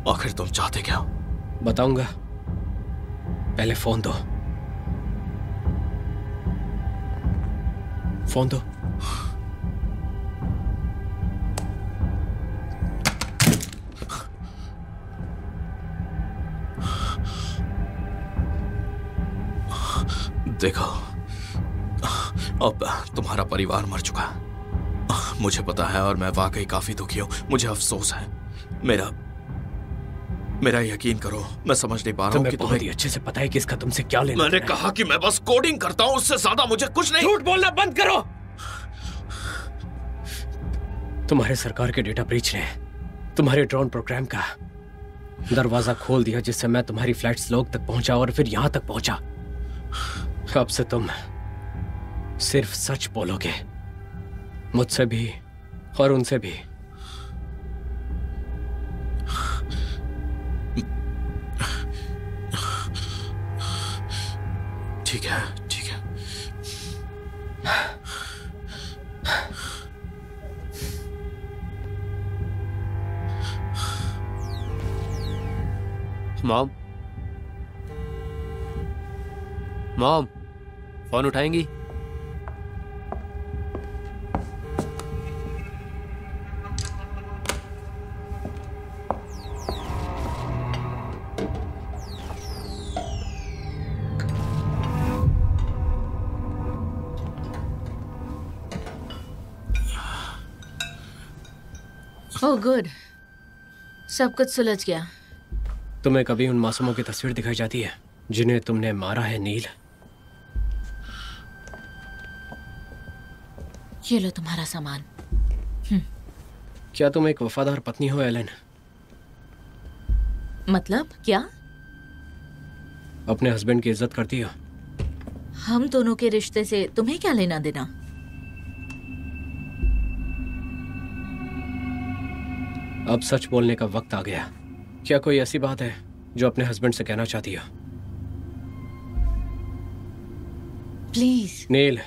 आखिर तुम चाहते क्या? बताऊंगा, पहले फोन दो। फोन दो। देखो, अब तुम्हारा परिवार मर चुका, मुझे पता है, और मैं वाकई काफी दुखी हूँ। मुझे अफसोस है। मेरा यकीन करो, मैं समझ नहीं पा रहा हूँ कि बहुत ही अच्छे से पता है कि इसका तुमसे क्या लेना। मैंने कहा कि मैं बस कोडिंग करता हूँ, उससे ज्यादा मुझे कुछ नहीं। झूठ बोलना बंद करो। तुम्हारे सरकार के डेटा ब्रीच ने तुम्हारे ड्रोन प्रोग्राम का दरवाजा खोल दिया, जिससे मैं तुम्हारी फ्लाइट्स लोग तक पहुंचा और फिर यहां तक पहुंचा। अब से तुम सिर्फ सच बोलोगे, मुझसे भी और उनसे भी। ठीक है, ठीक है। मॉम, मॉम, फोन उठाएंगी? ओह गुड, सब कुछ सुलझ गया। तुम्हें कभी उन मासूमों की तस्वीर दिखाई जाती है जिन्हें तुमने मारा है नील? ये लो तुम्हारा सामान। क्या तुम एक वफादार पत्नी हो एलन? मतलब क्या? अपने हस्बैंड की इज्जत करती हो? हम दोनों के रिश्ते से तुम्हें क्या लेना देना? अब सच बोलने का वक्त आ गया। क्या कोई ऐसी बात है जो अपने हस्बैंड से कहना चाहती हो? प्लीज। नील,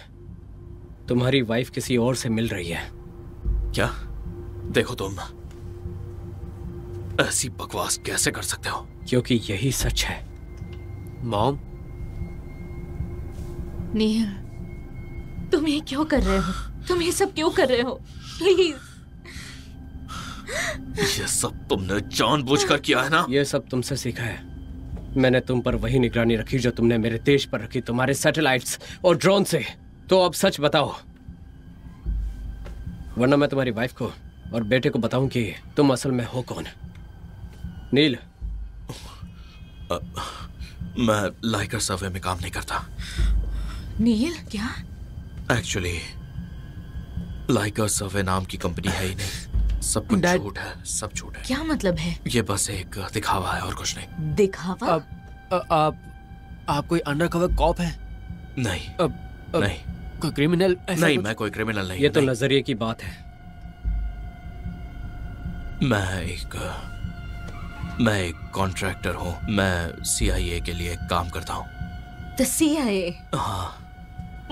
तुम्हारी वाइफ किसी और से मिल रही है। क्या? देखो, तुम ऐसी बकवास कैसे कर सकते हो? क्योंकि यही सच है। मॉम, नील, तुम ये क्यों कर रहे हो? तुम ये सब क्यों कर रहे हो? प्लीज। ये सब तुमने जानबूझकर किया है ना? ये सब तुमसे सीखा है। मैंने तुम पर वही निगरानी रखी जो तुमने मेरे देश पर रखी, तुम्हारे सैटेलाइट्स और ड्रोन से। तो अब सच बताओ, वरना मैं तुम्हारी वाइफ को और बेटे को बताऊं कि तुम असल में हो कौन। नील, मैं लाइकर सर्वे में काम नहीं करता। नील, क्या? एक्चुअली लाइकर सर्वे नाम की कंपनी है ही नहीं। सब कुछ झूठ है, सब झूठ है। क्या मतलब है? ये बस एक दिखावा है और कुछ नहीं। दिखावा? आप कोई अंडरकवर कॉप है? नहीं। नहीं। कोई क्रिमिनल? नहीं, मैं कोई क्रिमिनल नहीं। ये तो नजरिए की बात है। मैं एक कॉन्ट्रैक्टर हूँ। मैं CIA के लिए काम करता हूँ। The CIA? हाँ।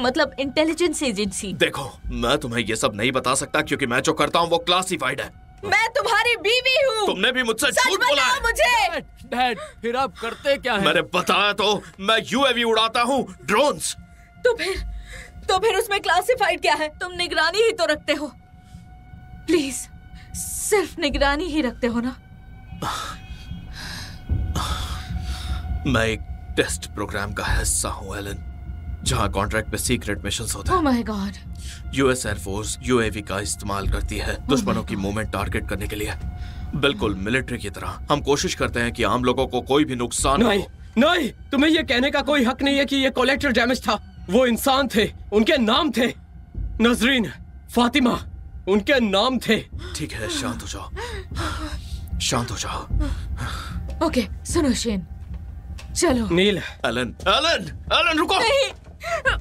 मतलब इंटेलिजेंस एजेंसी? देखो, मैं तुम्हें ये सब नहीं बता सकता क्योंकि मैं जो करता हूँ वो क्लासिफाइड है। मैं तुम्हारी बीवी हूँ। तुमने भी मुझसे झूठ बोला है। मुझे। डैड, फिर आप करते क्या हैं? मैंने बताया तो, मैं UAV उड़ाता हूँ, ड्रोन्स। तो फिर उसमें क्लासिफाइड क्या है? तुम निगरानी ही तो रखते हो। प्लीज, सिर्फ निगरानी ही रखते हो ना? मैं एक टेस्ट प्रोग्राम का हिस्सा हूँ एलन, जहाँ कॉन्ट्रैक्ट पे सीक्रेट मिशंस होते हैं। Oh my God. US air force UAV का इस्तेमाल करती है दुश्मनों की मूवमेंट टारगेट करने के लिए। बिल्कुल मिलिट्री की तरह हम कोशिश करते हैं कि आम लोगों को कोई भी नुकसान नहीं, नहीं, तुम्हें ये कहने का कोई हक नहीं है कि ये कोलेक्टर डैमेज था। वो इंसान थे, उनके नाम थे नजरीन, फातिमा, उनके नाम थे। ठीक है, शांत हो जाओ, शांत हो जाओ। ओके, सुनो शेन, चलो। नील। एलन, एलन, एलन रुको। नहीं,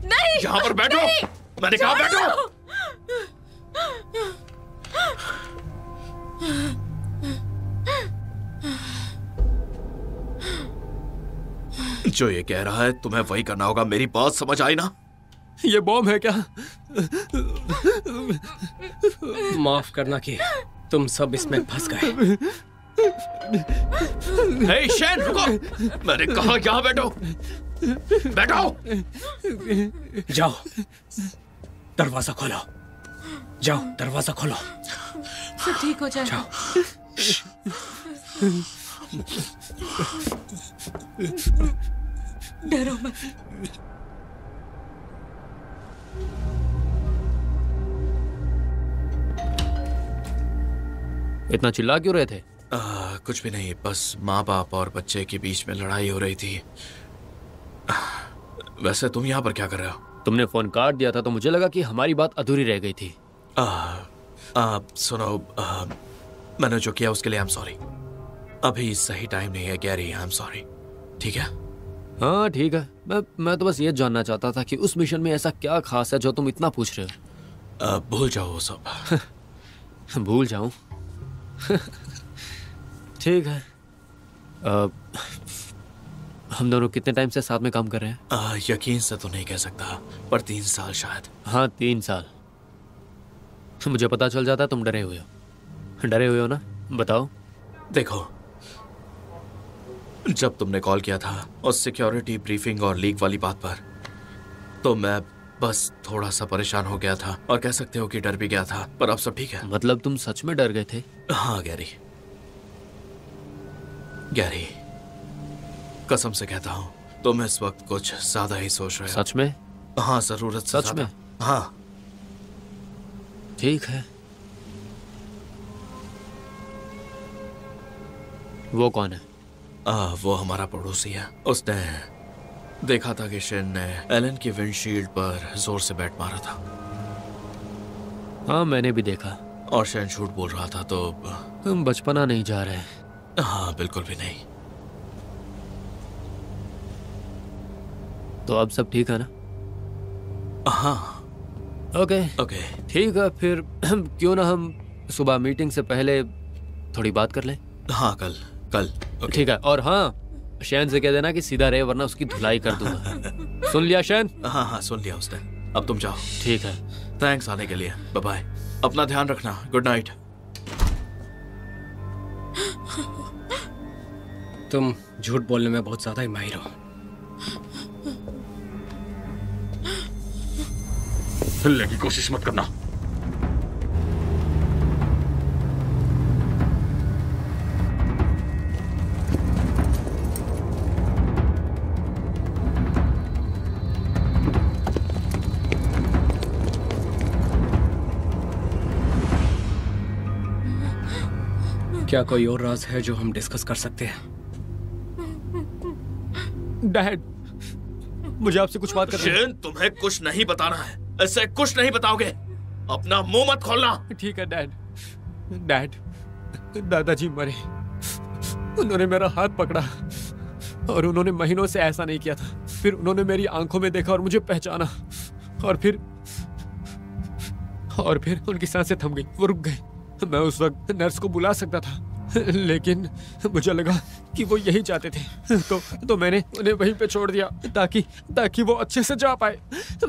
नहीं। यहाँ पर बैठो। नहीं, मैंने कहा बैठो। जो ये कह रहा है तुम्हें वही करना होगा। मेरी बात समझ आई ना? ये बॉम्ब है क्या? माफ करना कि तुम सब इसमें फंस गए। हे शेन रुको, मैंने कहा यहाँ बैठो, बैठो। जाओ, दरवाजा खोलो। जाओ, दरवाजा खोलो। सब ठीक हो जाएगा। डरो मत। इतना चिल्ला क्यों रहे थे? कुछ भी नहीं, बस माँ बाप और बच्चे के बीच में लड़ाई हो रही थी। वैसे तुम यहाँ पर क्या कर रहे हो? तुमने फोन काट दिया था तो मुझे लगा कि हमारी बात अधूरी रह गई थी। सुनो, मैंने जो किया उसके लिए आई एम सॉरी। अभी सही टाइम नहीं है गैरी, आई एम सॉरी। ठीक है? हाँ ठीक है। मैं तो बस ये जानना चाहता था कि उस मिशन में ऐसा क्या खास है जो तुम इतना पूछ रहे हो। भूल जाओ वो सब। भूल जाऊं? ठीक है। हम दोनों कितने टाइम से साथ में काम कर रहे हैं? यकीन से तो नहीं कह सकता, पर 3 साल शायद। हाँ 3 साल। मुझे पता चल जाता तुम डरे हुए हो। डरे हुए हो ना? बताओ। देखो, जब तुमने कॉल किया था उस सिक्योरिटी ब्रीफिंग और लीक वाली बात पर, तो मैं बस थोड़ा सा परेशान हो गया था और कह सकते हो कि डर भी गया था, पर अब सब ठीक है। मतलब तुम सच में डर गए थे? हाँ गैरी, गैरी कसम से कहता हूँ, तुम इस वक्त कुछ ज्यादा ही सोच रहे हो। सच में? हाँ, जरूरत से सच में? हाँ। ठीक है। वो कौन है? वो हमारा पड़ोसी है। उसने देखा था कि शेन ने एलन की विंडशील्ड पर जोर से बैट मारा था। हाँ मैंने भी देखा। और शेन झूठ बोल रहा था। तो तुम बचपना नहीं जा रहे? हाँ बिल्कुल भी नहीं। तो अब सब ठीक है ना? हाँ। ओके ओके ठीक है, फिर क्यों ना हम सुबह मीटिंग से पहले थोड़ी बात कर लें? हाँ कल। ठीक है। और हाँ, शैन से कह देना कि सीधा रहे वरना उसकी धुलाई कर दूंगा। सुन लिया शैन? हाँ सुन लिया उसने। अब तुम जाओ। ठीक है। थैंक्स आने के लिए। Bye bye. अपना ध्यान रखना। Good night. तुम झूठ बोलने में बहुत ज्यादा ही माहिर हो। हिलने की कोशिश मत करना। क्या कोई और राज है जो हम डिस्कस कर सकते हैं? डैड, मुझे आपसे कुछ बात करनी है। शेन, तुम्हें कुछ नहीं बताना है। ऐसे कुछ नहीं बताओगे। अपना मुंह मत खोलना। ठीक है डैड। डैड, दादाजी मरे। उन्होंने मेरा हाथ पकड़ा और उन्होंने महीनों से ऐसा नहीं किया था। फिर उन्होंने मेरी आंखों में देखा और मुझे पहचाना। और फिर उनकी सांसें थम गई, वो रुक गए। मैं उस वक्त नर्स को बुला सकता था, लेकिन मुझे लगा कि वो यही चाहते थे, तो मैंने उन्हें वहीं पे छोड़ दिया ताकि वो अच्छे से जा पाए।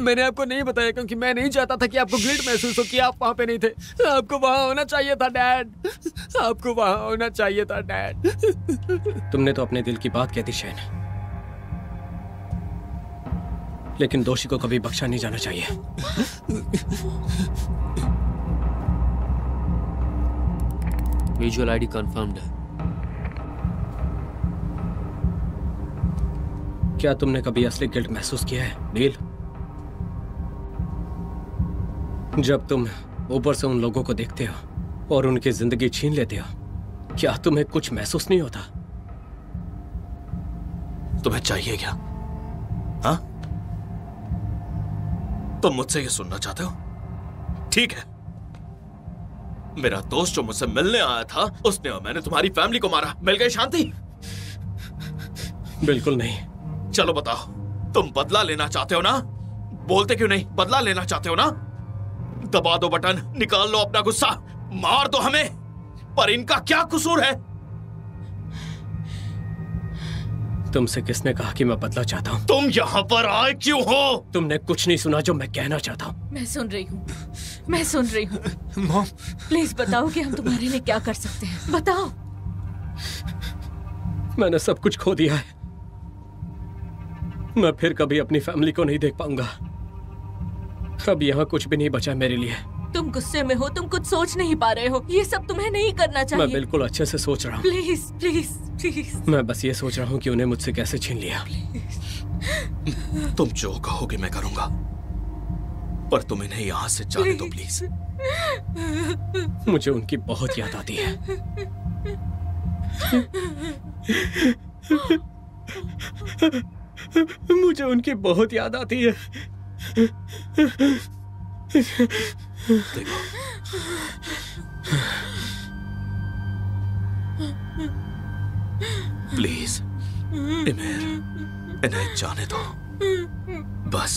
मैंने आपको नहीं बताया क्योंकि मैं नहीं चाहता था कि आपको गिल्ट महसूस हो कि आप वहाँ पे नहीं थे। आपको वहाँ होना चाहिए था डैड। आपको वहाँ होना चाहिए था डैड। तुमने तो अपने दिल की बात कह दी शैन, लेकिन दोषी को कभी बख्शा नहीं जाना चाहिए। विजुअल आईडी कंफर्म्ड है। क्या तुमने कभी असली गिल्ट महसूस किया है नील? जब तुम ऊपर से उन लोगों को देखते हो और उनकी जिंदगी छीन लेते हो, क्या तुम्हें कुछ महसूस नहीं होता? तुम्हें चाहिए क्या? हाँ? तुम मुझसे ये सुनना चाहते हो? ठीक है। मेरा दोस्त जो मुझसे मिलने आया था, उसने और मैंने तुम्हारी फैमिली को मारा। मिल गई शांति? बिल्कुल नहीं। चलो बताओ, तुम बदला लेना चाहते हो ना? बोलते क्यों नहीं? बदला लेना चाहते हो ना? दबा दो बटन, निकाल लो अपना गुस्सा, मार दो हमें। पर इनका क्या कसूर है? तुमसे किसने कहा कि मैं बदला चाहता हूँ? तुम यहाँ पर आए क्यों हो? तुमने कुछ नहीं सुना जो मैं कहना चाहता हूँ? मैं सुन रही हूँ। मॉम, प्लीज बताओ कि हम तुम्हारे लिए क्या कर सकते हैं। बताओ। मैंने सब कुछ खो दिया है। मैं फिर कभी अपनी फैमिली को नहीं देख पाऊंगा। अब यहाँ कुछ भी नहीं बचा मेरे लिए। तुम गुस्से में हो, तुम कुछ सोच नहीं पा रहे हो। ये सब तुम्हें नहीं करना चाहिए। मैं बिल्कुल अच्छे से सोच रहा हूँ। Please please please. मैं बस ये सोच रहा हूँ कि उन्हें मुझसे कैसे छीन लिया। तुम जो कहोगे मैं करूंगा। पर तुम इन्हें यहाँ से जाने दो प्लीज। मुझे उनकी बहुत याद आती है। मुझे उनकी बहुत याद आती है। देखो, प्लीज इमेर, इन्हें जाने दो। बस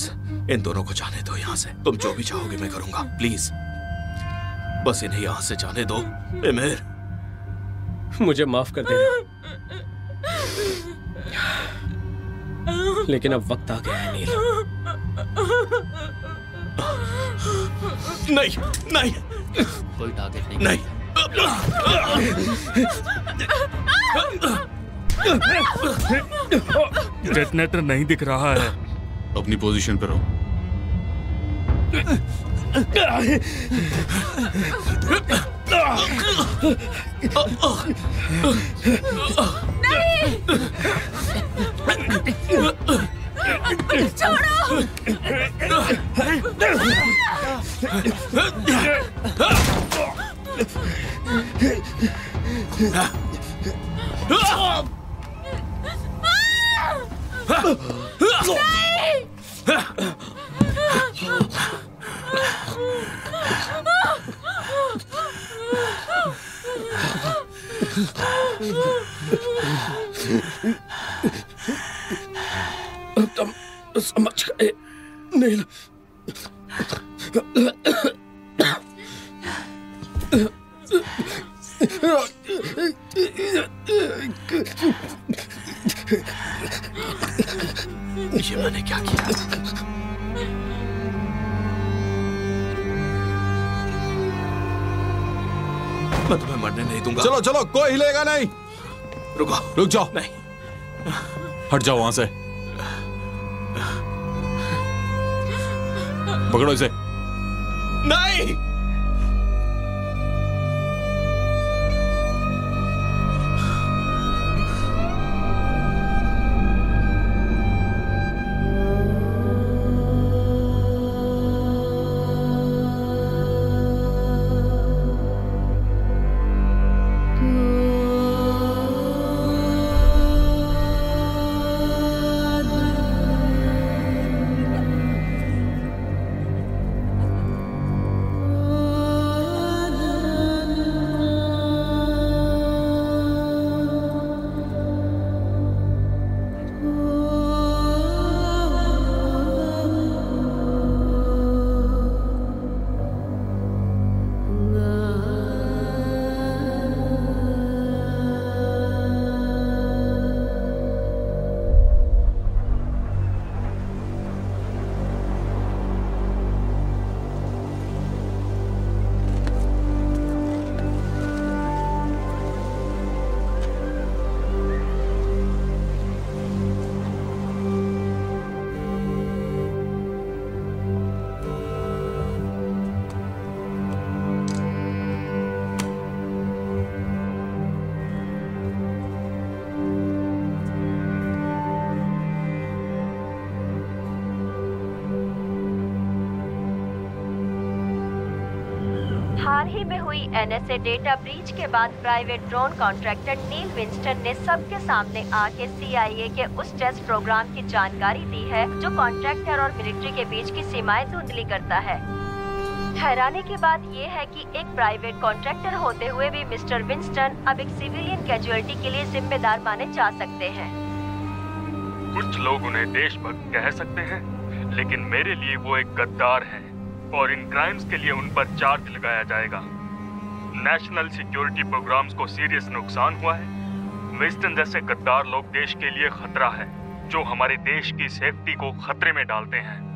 इन दोनों को जाने दो यहाँ से। तुम जो भी चाहोगे मैं करूंगा, प्लीज बस इन्हें यहाँ से जाने दो। इमेर, मुझे माफ कर देना, लेकिन अब वक्त आ गया है नील। नहीं नहीं, कोई टारगेट नहीं। नहीं। डेटोनेटर नहीं दिख रहा है। अपनी पोजीशन पर रहो। नहीं, छोड़ो। तुम समझ गए नील? ये मैंने क्या किया? मैं तुम्हें मरने नहीं दूंगा। चलो चलो, कोई हिलेगा नहीं। रुको, रुक जाओ। नहीं, हट जाओ वहां से। पकड़ो इसे। नहीं। हाल ही में हुई NSA डेटा ब्रीच के बाद प्राइवेट ड्रोन कॉन्ट्रैक्टर नील विंस्टन ने सबके सामने आके CIA के उस टेस्ट प्रोग्राम की जानकारी दी है जो कॉन्ट्रैक्टर और मिलिट्री के बीच की सीमाएं धुंधली करता है। हैरानी की बात ये है कि एक प्राइवेट कॉन्ट्रैक्टर होते हुए भी मिस्टर विंस्टन अब एक सिविलियन कैजुअलिटी के लिए जिम्मेदार माने जा सकते हैं। कुछ लोग उन्हें देशभक्त कह सकते हैं, लेकिन मेरे लिए वो एक गद्दार है और इन क्राइम्स के लिए उन पर चार्ज लगाया जाएगा। नेशनल सिक्योरिटी प्रोग्राम्स को सीरियस नुकसान हुआ है। विंस्टन जैसे गद्दार लोग देश के लिए खतरा है, जो हमारे देश की सेफ्टी को खतरे में डालते हैं।